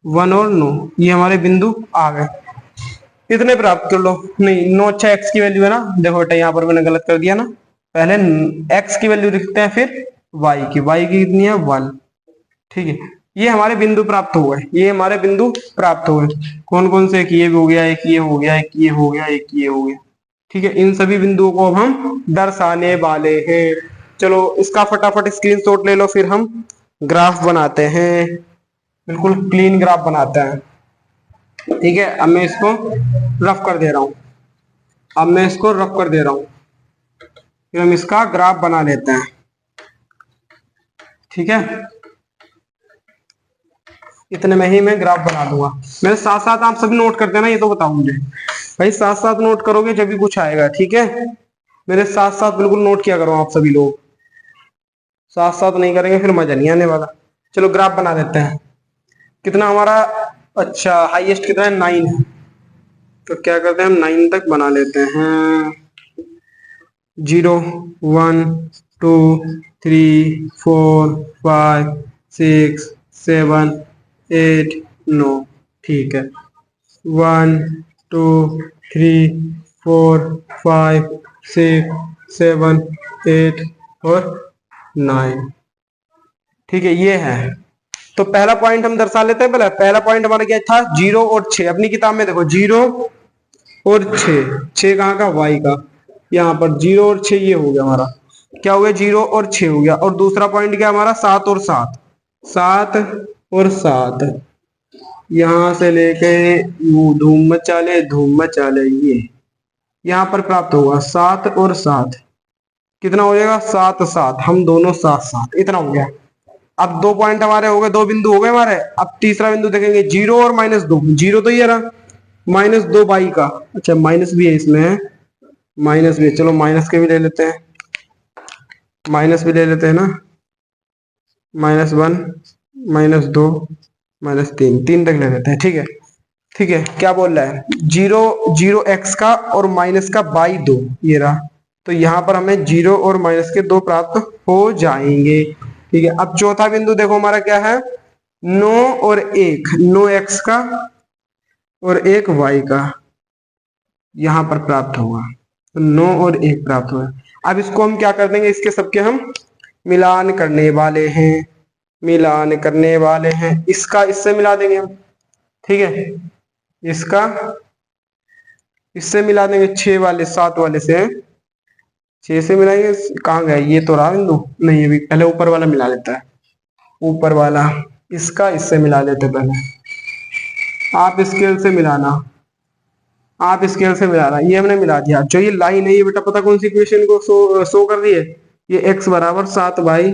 1 और 9, ये हमारे बिंदु आ गए। इतने प्राप्त कर लो, नहीं 9, अच्छा x की वैल्यू है ना, देखो बेटा यहाँ पर मैंने गलत कर दिया ना, पहले x की वैल्यू लिखते हैं फिर y की कितनी है 1। ठीक है, ये हमारे बिंदु प्राप्त हो गए, ये हमारे बिंदु प्राप्त हो गए। कौन कौन से, एक ये हो गया, एक ये हो गया, एक ये हो गया, एक ये हो गया। ठीक है, इन सभी बिंदुओं को अब हम दर्शाने वाले हैं। चलो इसका फटाफट स्क्रीनशॉट ले लो, फिर हम ग्राफ बनाते हैं, बिल्कुल क्लीन ग्राफ बनाते हैं। ठीक है, अब मैं इसको रफ कर दे रहा हूं, अब मैं इसको रफ कर दे रहा हूं, फिर हम इसका ग्राफ बना लेते हैं। ठीक है, इतने में ही मैं ग्राफ बना दूंगा। मेरे साथ साथ आप सभी नोट करते हैं ना, ये तो बताओ मुझे भाई, साथ साथ नोट करोगे जब भी कुछ आएगा। ठीक है, मेरे साथ साथ बिल्कुल नोट किया करो आप सभी लोग, साथ साथ नहीं करेंगे फिर मजा नहीं आने वाला। चलो ग्राफ बना लेते हैं, कितना हमारा, अच्छा हाईएस्ट कितना है, 9 है, तो क्या करते हैं हम 9 तक बना लेते हैं, 0 1 2 3 4 5 6 7 8 9। ठीक है, 1 2 3 4 5 6 7 8 और 9। ठीक है, ये है। तो पहला पॉइंट हम दर्शा लेते हैं, पहला पॉइंट हमारा क्या था, 0 और 6। अपनी किताब में देखो 0 और 6, 6 कहाँ का, y का, यहाँ पर 0 और 6 ये हो गया हमारा, क्या हो गया, 0 और 6 हो गया। और दूसरा पॉइंट क्या हमारा, 7 और 7, 7 और 7, यहां से लेके धूम मचा ले, ये यहां पर प्राप्त होगा 7 और 7, कितना हो जाएगा, 7 7, हम दोनों 7 7, इतना हो गया। अब 2 पॉइंट हमारे हो गए, 2 बिंदु हो गए हमारे। अब तीसरा बिंदु देखेंगे, 0 और -2, 0 तो ये रहा, -2 y का, अच्छा माइनस भी है इसमें, माइनस भी, चलो माइनस के भी ले लेते हैं, माइनस भी ले लेते हैं ना, -1 -2 -3, 3 तक ले लेते हैं। ठीक है, ठीक है, क्या बोल रहा है, 0 0 x का और माइनस का बाई 2, ये रहा, तो यहाँ पर हमें 0 और माइनस के 2 प्राप्त हो जाएंगे। ठीक है, अब चौथा बिंदु देखो हमारा क्या है, 9 और 1, 9 x का और 1 y का, यहां पर प्राप्त होगा, तो 9 और 1 प्राप्त हुआ। अब इसको हम क्या कर देंगे, इसके सबके हम मिलान करने वाले हैं, मिलान करने वाले हैं, इसका इससे मिला देंगे हम। ठीक है, इसका इससे मिला देंगे, 6 वाले 7 वाले से छह से मिलाएंगे, कहाँ गया ये तो रहा बिंदु, नहीं अभी पहले ऊपर वाला मिला लेता है, ऊपर वाला इसका इससे मिला लेते पहले। आप स्केल से मिलाना, आप स्केल से मिला रहा, ये हमने मिला दिया। जो ये लाइन है ये बेटा पता कौन सी इक्वेशन को शो कर रही है, ये x बराबर 7y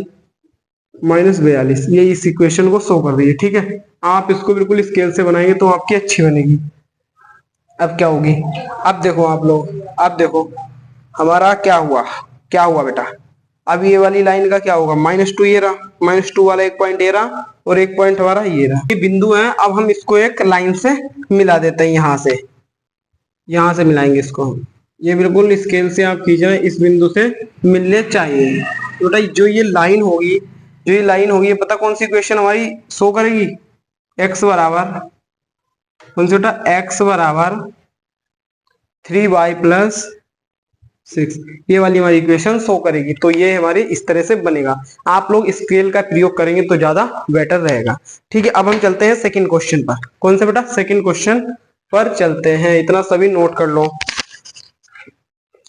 माइनस 42, ये इस इक्वेशन को शो कर रही है। ठीक है, आप इसको बिल्कुल स्केल से बनाएंगे तो आपकी अच्छी बनेगी। अब क्या होगी, अब देखो आप लोग, अब देखो हमारा क्या हुआ, क्या हुआ बेटा, अब ये वाली लाइन का क्या होगा, -2 ये रहा, -2 वाला एक पॉइंट ये रहा और एक पॉइंट हमारा ये रहा, ये बिंदु है। अब हम इसको एक लाइन से मिला देते हैं, यहां से मिलाएंगे इसको हम, ये बिल्कुल स्केल से आप खींच रहे हैं, इस बिंदु से मिलने चाहिए। तो बेटा जो ये लाइन होगी, जो ये लाइन होगी, ये पता कौन सी इक्वेशन हमारी शो करेगी, x बराबर कौन सी बेटा, x बराबर 3y प्लस 6, ये वाली हमारी इक्वेशन शो करेगी। तो ये हमारे इस तरह से बनेगा। आप लोग स्केल का प्रयोग करेंगे तो ज्यादा बेटर रहेगा। ठीक है, अब हम चलते हैं सेकंड क्वेश्चन पर। कौन सा बेटा, सेकंड क्वेश्चन पर चलते हैं। इतना सभी नोट कर लो,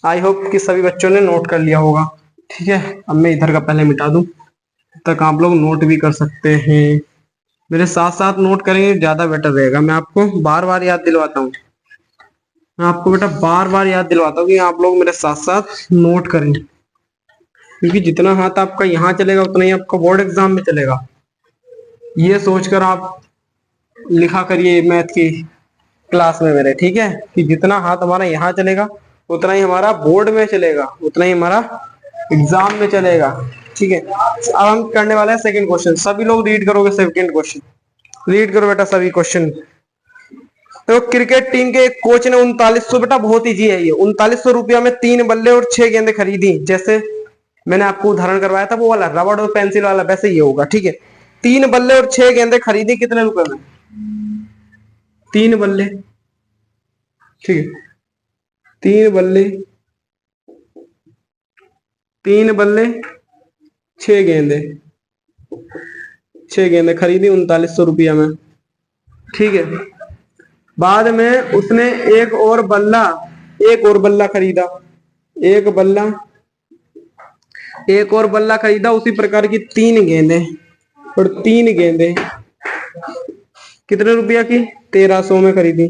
आई होप कि सभी बच्चों ने नोट कर लिया होगा। ठीक है, अब मैं इधर का पहले मिटा दूं, तक आप लोग नोट भी कर सकते हैं, मेरे साथ साथ नोट करेंगे ज्यादा बेटर रहेगा। मैं आपको बार बार याद दिलवाता हूँ, मैं आपको बेटा बार बार याद दिलवाता हूँ कि आप लोग मेरे साथ साथ नोट करें, क्योंकि जितना हाथ आपका यहाँ चलेगा उतना ही आपका बोर्ड एग्जाम में चलेगा। ये सोचकर आप लिखा करिए मैथ की क्लास में मेरे, ठीक है, कि जितना हाथ हमारा यहाँ चलेगा उतना ही हमारा बोर्ड में चलेगा, उतना ही हमारा एग्जाम में चलेगा। ठीक है, अब हम करने वाले हैं सेकंड क्वेश्चन। सभी लोग रीड करोगे सेकंड क्वेश्चन, रीड करो बेटा सभी क्वेश्चन। तो क्रिकेट टीम के कोच ने 3900, बेटा बहुत इजी है ये, 3900 रुपया में 3 बल्ले और 6 गेंदें खरीदी। जैसे मैंने आपको उदाहरण करवाया था वो वाला रबड़ और पेंसिल वाला, वैसे ये होगा। ठीक है, 3 बल्ले और 6 गेंदें खरीदी कितने रुपए में, 3 बल्ले, ठीक है, 3 बल्ले, 3 बल्ले 6 गेंदे, 6 गेंदें खरीदी 3900 रुपया में। ठीक है, बाद में उसने एक और बल्ला खरीदा, एक बल्ला, एक और बल्ला खरीदा उसी प्रकार की 3 गेंदें, और 3 गेंदें कितने रुपया की, 1300 में खरीदी,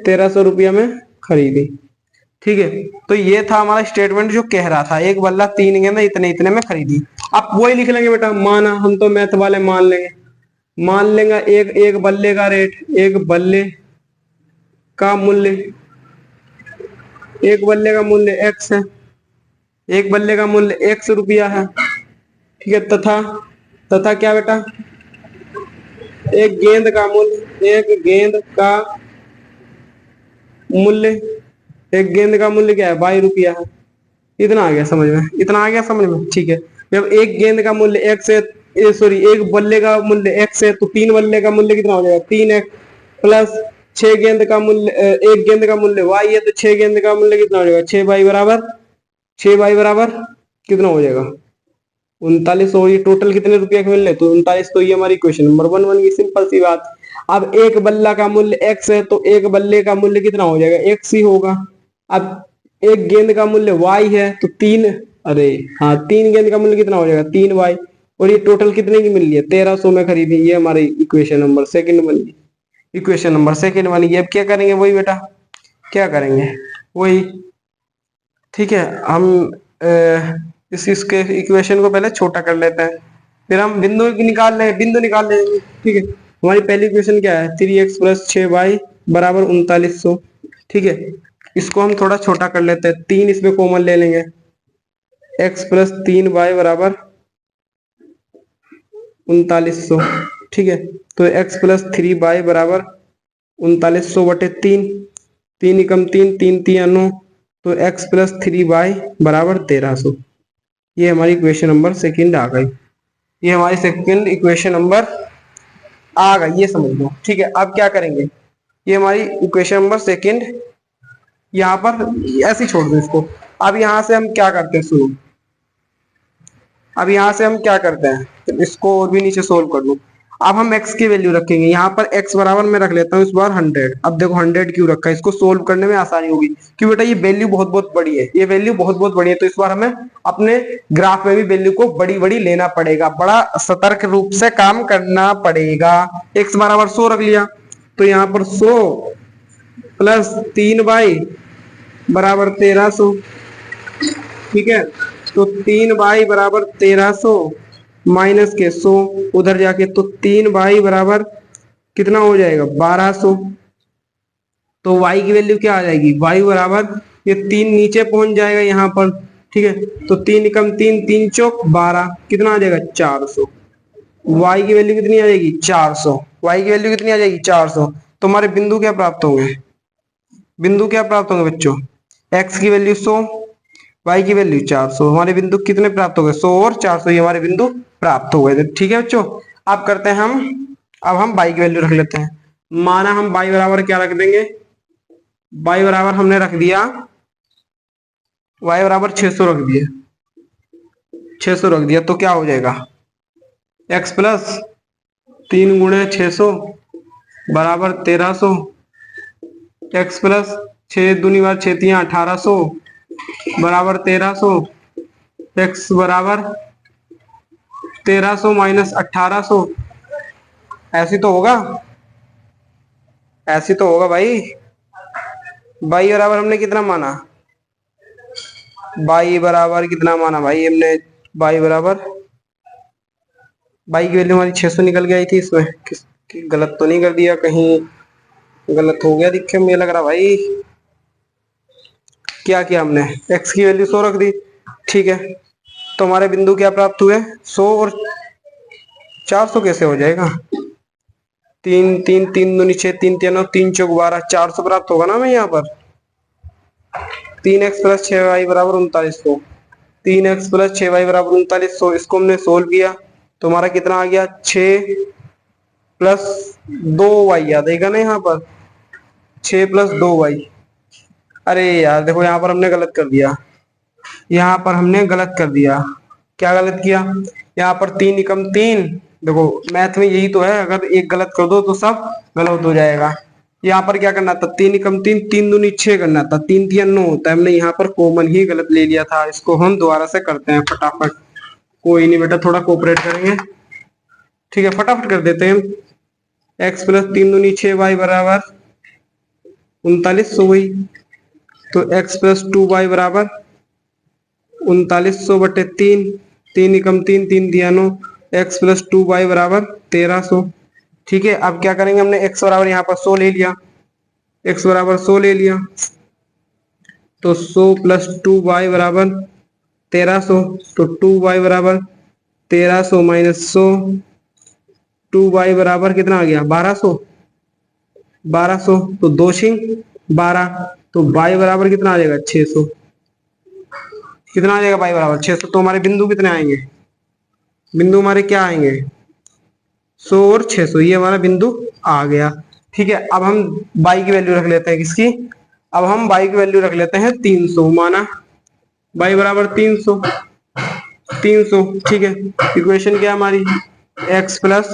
1300 रुपया में खरीदी। ठीक है, तो ये था हमारा स्टेटमेंट जो कह रहा था एक बल्ला 3 गेंदें इतने इतने में खरीदी। अब वही लिख लेंगे बेटा, माना, हम तो मैथ वाले मान लेंगे, मान लेंगे एक बल्ले का रेट, एक बल्ले का मूल्य, एक बल्ले का मूल्य x है, एक बल्ले का मूल्य x रुपया है। ठीक है, तथा क्या बेटा, एक गेंद का मूल्य, एक गेंद का मूल्य, एक गेंद का मूल्य क्या है, 22 रुपया है। इतना आ गया समझ में, इतना आ गया समझ में। ठीक है, जब एक गेंद का मूल्य x है, सॉरी एक बल्ले का मूल्य x है, तो 3 बल्ले का मूल्य कितना हो जाएगा, 3x प्लस 6 गेंद का मूल्य, एक गेंद का मूल्य y है, तो 6 गेंद का मूल्य कितना हो जाएगा, 6y बराबर, 6y बराबर कितना हो जाएगा, 39। और ये टोटल कितने रुपए के मिल रहे, तो 39। तो ये हमारी क्वेश्चन नंबर 1 बन गई, सिंपल सी बात। अब एक बल्ला का मूल्य x है, तो एक बल्ले का मूल्य कितना हो जाएगा, x ही होगा। अब एक गेंद का मूल्य y है, तो 3, अरे हाँ 3 गेंद का मूल्य कितना हो जाएगा, 3y, और ये टोटल कितने की मिल रही है, 1300 में खरीदी। ये हमारी इक्वेशन नंबर सेकंड बन गई, इक्वेशन नंबर सेकंड बन गई। अब क्या करेंगे, वही बेटा क्या करेंगे, वही। ठीक है, हम इसके इक्वेशन को पहले छोटा कर लेते हैं, फिर हम बिंदु निकाल लेंगे। ठीक है, हमारी पहली इक्वेशन क्या है, 3x प्लस 6y बराबर 3900। ठीक है, इसको हम थोड़ा छोटा कर लेते हैं, 3 इसमें कॉमन ले लेंगे, x प्लस 3y बराबर 3900। ठीक है, तो x प्लस 3y बराबर 3900 बटे 3, 3 एकम 3, 3 3 9, तो x प्लस 3y बराबर 1300। ये हमारी इक्वेशन नंबर सेकंड आ गई, ये हमारी सेकंड इक्वेशन नंबर आ गई, ये समझ लो। ठीक है, अब क्या करेंगे, ये हमारी इक्वेशन नंबर सेकंड, यहाँ पर ऐसे ही छोड़ दो इसको। अब यहाँ से हम क्या करते हैं, सुनो, अब यहाँ से हम क्या करते हैं, इसको और भी नीचे सोल्व कर लो। अब हम x की वैल्यू रखेंगे, यहाँ पर x बराबर मैं रख लेता हूँ इस बार 100। अब देखो 100 क्यों रखा है, इसको सोल्व करने में आसानी होगी, क्यों बेटा ये वैल्यू बहुत बहुत बड़ी है, ये वैल्यू बहुत बहुत बड़ी है, तो इस बार हमें अपने ग्राफ में भी वैल्यू को बड़ी बड़ी लेना पड़ेगा, बड़ा सतर्क रूप से काम करना पड़ेगा। x बराबर 100 रख लिया, तो यहाँ पर 100 प्लस 3y बराबर 1300। ठीक है, तो 3y बराबर 1300 माइनस के 100 उधर जाके, तो 3y बराबर कितना हो जाएगा 1200। तो y की वैल्यू क्या आ जाएगी, y बराबर ये 3 नीचे पहुंच जाएगा यहाँ पर। ठीक है, तो 3 कम 3, 3 चौक 12, कितना आ जाएगा 400। y की वैल्यू कितनी आ जाएगी 400, y की वैल्यू कितनी आ जाएगी 400। तो हमारे बिंदु क्या प्राप्त होंगे, बिंदु क्या प्राप्त होंगे बच्चों, x की वैल्यू 100, y की वैल्यू 400, हमारे बिंदु कितने प्राप्त हो गए 100 और 400, ये हमारे बिंदु प्राप्त हो गए थे। ठीक है बच्चों, अब करते हैं अब हम y की वैल्यू रख लेते हैं। माना हम y बराबर क्या रख देंगे, y बराबर हमने रख दिया, y बराबर 600 रख दिया, 600 रख दिया, तो क्या हो जाएगा x प्लस 3 गुणे 600 बराबर 1300, x प्लस 6 दूनी बार 6 तियां 1800 बराबर 1300, x बराबर 1300 माइनस 1800, ऐसी तो होगा, ऐसी तो होगा भाई। बाई बराबर हमने कितना माना, बाई बराबर कितना माना भाई हमने, बाई बराबर, बाई की वैल्यू हमारी 600 निकल के आई थी, इसमें गलत तो नहीं कर दिया, कहीं गलत हो गया दिखे मुझे लग रहा भाई। क्या किया हमने, x की वैल्यू 100 रख दी। ठीक है, तो हमारे बिंदु क्या प्राप्त हुए 100 और 400 कैसे हो जाएगा, 3 3 3 दूनी 6, 3 3 3 चौक 12, 400 प्राप्त होगा ना हमें यहाँ पर। 3x प्लस 6y बराबर 3900, 3x प्लस 6y बराबर 3900, इसको हमने सोल्व किया तो हमारा कितना आ गया 6 प्लस 2y आ जाएगा ना यहाँ पर, 6 प्लस 2y। अरे यार देखो यहाँ पर हमने गलत कर दिया, यहाँ पर हमने गलत कर दिया, क्या गलत किया, यहाँ पर 3 एकम 3, देखो मैथ में यही तो है, अगर एक गलत कर दो तो सब गलत हो जाएगा। यहाँ पर क्या करना था, 3 एकम 3, 3 दूनी 6 करना था, 3 तिया 9 होता है, हमने यहाँ पर कॉमन ही गलत ले लिया था, इसको हम दोबारा से करते हैं फटाफट। कोई नहीं बेटा, थोड़ा कोऑपरेट करेंगे। ठीक है, फटाफट कर देते हैं। x प्लस 3 दूनी 6y बराबर 3900 हुई, तो x प्लस 2y बराबर 3900 बटे 3, 3 एकम 3, 3 दिया 9, x प्लस 2y बराबर 1300। ठीक है, अब क्या करेंगे, हमने x बराबर यहाँ पर 100 ले लिया, x बराबर 100 ले लिया, तो 100 प्लस 2y बराबर 1300, तो 2y बराबर 1300 माइनस 100, 2y बराबर कितना आ गया 1200, 1200, तो 2 छिंग 12, तो y बराबर कितना आ जाएगा 600, कितना आ जाएगा y बराबर 600। तो हमारे बिंदु कितने आएंगे, बिंदु हमारे क्या आएंगे 100 और 600, ये हमारा बिंदु आ गया। ठीक है, अब हम y की वैल्यू रख लेते हैं, किसकी, अब हम y की वैल्यू रख लेते हैं 300, माना y बराबर 300, 300। ठीक है, इक्वेशन क्या है हमारी, x प्लस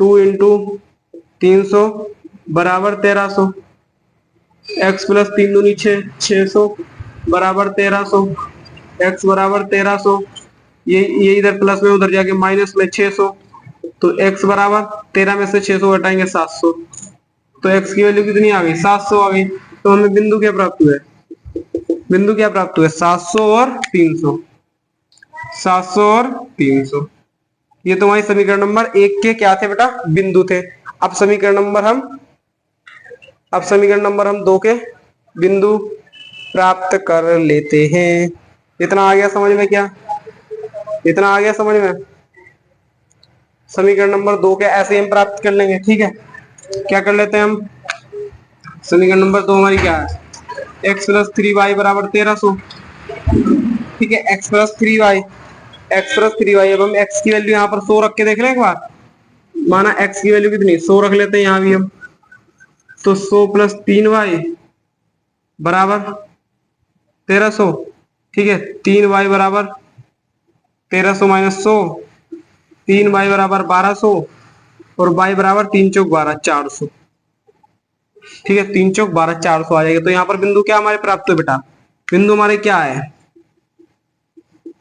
2 इंटू 300 बराबर 1300, x प्लस 3 दूनी 6, 600 बराबर 1300, x बराबर 1300, ये इधर प्लस में उधर जाके माइनस में 600, तो x बराबर 13 में से 600 घटाएंगे 700, तो x की वैल्यू कितनी आ गई 700 आ गई। तो हमें बिंदु क्या प्राप्त हुआ, बिंदु क्या प्राप्त हुआ 700 और 300, 700 और 300। ये तुम्हारी समीकरण नंबर 1 के क्या थे बेटा, बिंदु थे। अब समीकरण नंबर हम 2 के बिंदु प्राप्त कर लेते हैं। इतना आ गया समझ में, क्या इतना आ गया समझ में, समीकरण नंबर 2 के ऐसे हम प्राप्त कर लेंगे। ठीक है, क्या कर लेते हैं हम, समीकरण नंबर 2 हमारी क्या है, x प्लस 3y बराबर 1300। ठीक है, x प्लस 3y, अब हम x की वैल्यू यहाँ पर 100 रख के देख लें एक बार, माना x की वैल्यू कितनी 100 रख लेते हैं यहाँ भी हम, तो 100 प्लस 3y बराबर 1300। ठीक है, 3y बराबर 1300 माइनस 100, 3y बराबर 1200, और y बराबर 3 चौक 12 400। ठीक है, 3 चौक 12 400 आ जाएगा। तो यहाँ पर बिंदु क्या हमारे प्राप्त हुए बेटा? बिंदु हमारे क्या है?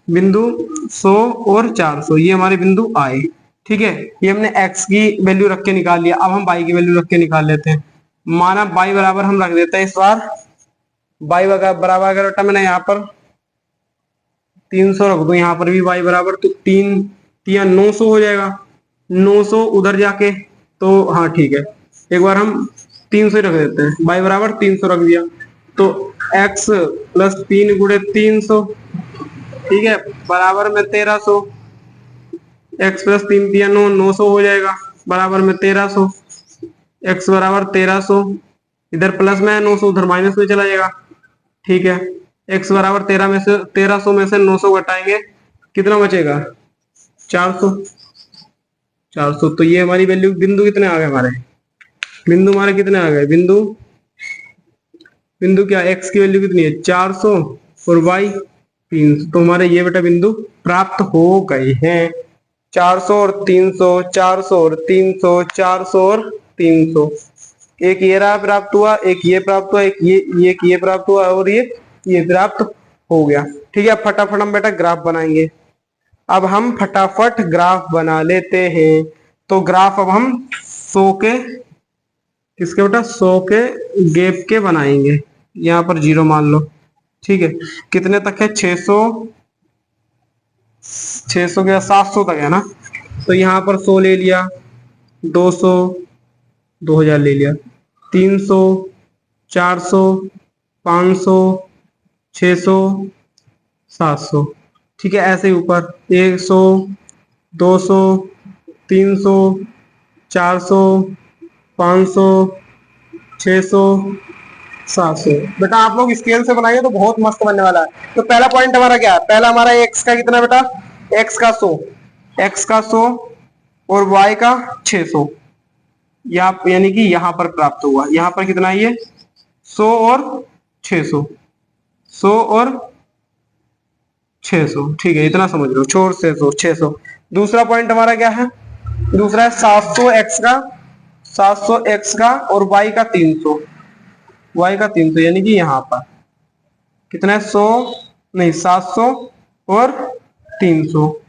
बिंदु 100 और 400 ये हमारे बिंदु आए। ठीक है, ये हमने x की वैल्यू रख के निकाल लिया। अब हम y की वैल्यू रख के निकाल लेते हैं। माना y बराबर हम रख देते हैं इस बार, y बराबर अगर बेटा मैंने यहाँ पर 300 रख दो, यहाँ पर भी y बराबर, तो 900 हो जाएगा। 900 उधर जाके, तो हाँ ठीक है, एक बार हम 300 रख देते हैं। y बराबर 300 रख दिया, तो x प्लस 3 गुणे 300, ठीक है, बराबर में 1300। x प्लस 3 3 9 900 हो जाएगा, बराबर में 1300। x बराबर 1300, इधर प्लस में है 900, उधर माइनस में चला जाएगा। ठीक है, x बराबर 1300 में से 900 घटाएंगे, कितना बचेगा? 400। 400, तो ये हमारी वैल्यू, बिंदु कितने आ गए हमारे? बिंदु हमारे कितने आ गए? बिंदु क्या, x की वैल्यू कितनी है? 400 और y 300। तो हमारे ये बेटा बिंदु प्राप्त हो गए हैं। 400 और 300, 400 और 300, 400 और 300। एक ये रहा प्राप्त हुआ, एक ये प्राप्त हुआ, एक ये प्राप्त हुआ, और ये प्राप्त हो गया। ठीक है, फटाफट हम बेटा ग्राफ बनाएंगे। अब हम फटाफट ग्राफ बना लेते हैं। तो ग्राफ अब हम 100 के, किसके बेटा? 100 के गैप के बनाएंगे। यहाँ पर 0 मान लो। ठीक है, कितने तक है? 600 के 700 तक है ना। तो यहाँ पर 100 ले लिया, 200, 2000 ले लिया, 300, 400, 500, 600, 700। ठीक है, ऐसे ही ऊपर 100, 200, 300, 400, 500, 600, 700। बेटा आप लोग स्केल से बनाइए तो बहुत मस्त बनने वाला है। तो पहला पॉइंट हमारा क्या है? पहला हमारा x का कितना बेटा? x का 100, x का 100 और y का 600, यानी कि यहां पर प्राप्त हुआ। यहां पर कितना है ये? 100 और 600, 100 और 600। ठीक है, इतना समझ लो, 100 से 600। दूसरा पॉइंट हमारा क्या है? दूसरा है 700x का, 700x का और y का 300, y का 300, यानी कि यहां पर कितना है? 100 नहीं, 700 और 300।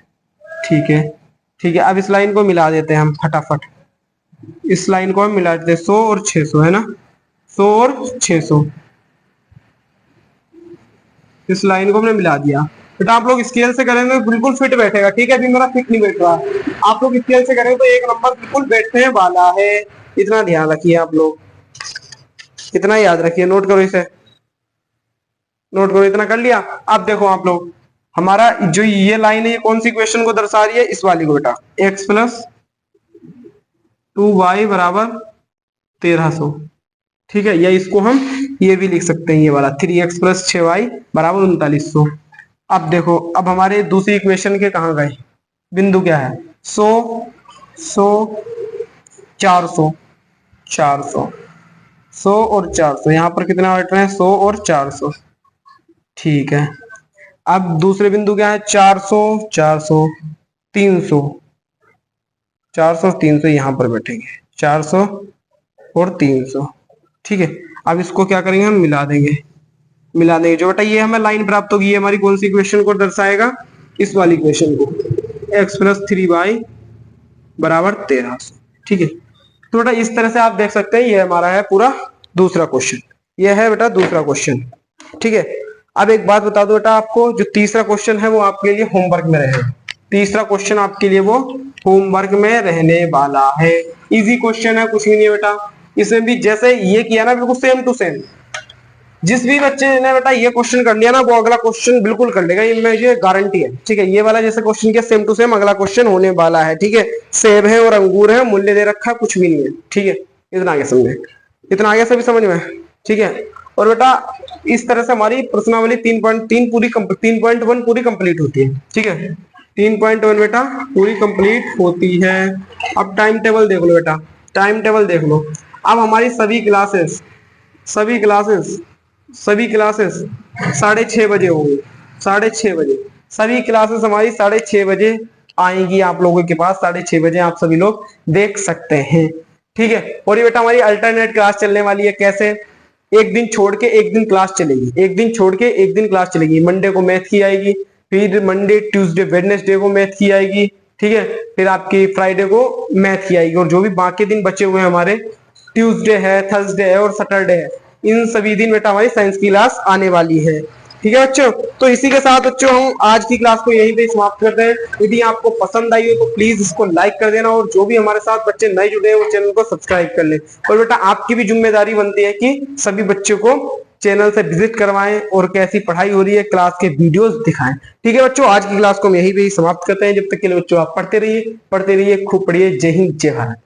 ठीक है, ठीक है, अब इस लाइन को मिला देते हैं हम फटाफट। इस लाइन को हम मिला देते हैं, 100 और 600 है ना, 100 और 600। इस लाइन को हमने मिला दिया। बेटा आप लोग स्केल से करेंगे तो बिल्कुल फिट बैठेगा। ठीक है, अभी मेरा फिट नहीं बैठ रहा। आप लोग स्केल से करेंगे तो एक नंबर बिल्कुल बैठने वाला है। इतना ध्यान रखिए आप लोग, इतना याद रखिए, नोट करो इसे, नोट करो। इतना कर लिया। अब देखो आप लोग, हमारा जो ये लाइन है ये कौन सी इक्वेशन को दर्शा रही है? इस वाली को बेटा, x प्लस 2y बराबर 1300। ठीक है, या इसको हम ये भी लिख सकते हैं, ये वाला 3x प्लस 6y बराबर 3900। अब देखो, अब हमारे दूसरी इक्वेशन के कहाँ गए? बिंदु क्या है? 100, 100, 400, 400, 100 और 400। यहाँ पर कितना बैठ रहे हैं? 100 और 400। ठीक है, अब दूसरे बिंदु क्या है? 400, 400, 300, 400, 300 यहाँ पर बैठेंगे, 400 और 300। ठीक है, अब इसको क्या करेंगे? हम मिला देंगे, मिला देंगे। जो बेटा ये हमें लाइन प्राप्त होगी, ये हमारी कौन सी इक्वेशन को दर्शाएगा? इस वाली इक्वेशन को, x प्लस 3y बराबर 1300। ठीक है, तो बेटा इस तरह से आप देख सकते हैं, ये हमारा है पूरा दूसरा क्वेश्चन। ये है बेटा दूसरा क्वेश्चन। ठीक है, अब एक बात बता दो बेटा आपको, जो तीसरा क्वेश्चन है वो आपके लिए होमवर्क में रहेगा। तीसरा क्वेश्चन आपके लिए वो होमवर्क में रहने वाला है। इजी क्वेश्चन है, कुछ भी नहीं है बेटा। इसमें भी जैसे ये किया ना, बिल्कुल सेम टू सेम। जिस भी बच्चे ने बेटा ये क्वेश्चन कर लिया ना, वो अगला क्वेश्चन बिल्कुल कर लेगा, ये मुझे गारंटी है। ठीक है, ये वाला जैसे क्वेश्चन किया, सेम टू सेम अगला क्वेश्चन होने वाला है। ठीक है, सेब है और अंगूर है, मूल्य दे रखा है, कुछ भी नहीं है। ठीक है, इतना आगे समझे, इतना आगे सभी समझ में। ठीक है, और बेटा इस तरह से हमारी प्रश्नावली 3.1 पूरी कंप्लीट होती है। ठीक है, 3.1 बेटा पूरी कंप्लीट होती है। अब टाइम टेबल देख लो बेटा, टाइम टेबल देख लो। अब हमारी सभी क्लासेस 6:30 बजे होंगी, 6:30 बजे। सभी क्लासेस हमारी 6:30 बजे आएंगी आप लोगों के पास 6:30 बजे, आप सभी लोग देख सकते हैं। ठीक है, और ये बेटा हमारी अल्टरनेट क्लास चलने वाली है। कैसे? एक दिन छोड़ के एक दिन क्लास चलेगी, एक दिन छोड़ के एक दिन क्लास चलेगी। मंडे को मैथ की आएगी, फिर मंडे ट्यूसडे वेडनेसडे को मैथ की आएगी, ठीक है, फिर आपकी फ्राइडे को मैथ की आएगी, और जो भी बाकी दिन बचे हुए हैं हमारे, ट्यूसडे है, थर्सडे है और सैटरडे है, इन सभी दिन बेटा हमारी साइंस की क्लास आने वाली है। ठीक है बच्चों, तो इसी के साथ बच्चों हम आज की क्लास को यहीं पे समाप्त करते हैं। यदि आपको पसंद आई हो तो प्लीज इसको लाइक कर देना, और जो भी हमारे साथ बच्चे नए जुड़े हैं वो चैनल को सब्सक्राइब कर ले। और बेटा आपकी भी जिम्मेदारी बनती है कि सभी बच्चों को चैनल से विजिट करवाएं और कैसी पढ़ाई हो रही है क्लास के वीडियोस दिखाएं। ठीक है बच्चों, आज की क्लास को हम यहीं पे समाप्त करते हैं। जब तक के लिए बच्चों आप पढ़ते रहिए, खूब पढ़िए। जय हिंद, जय भारत।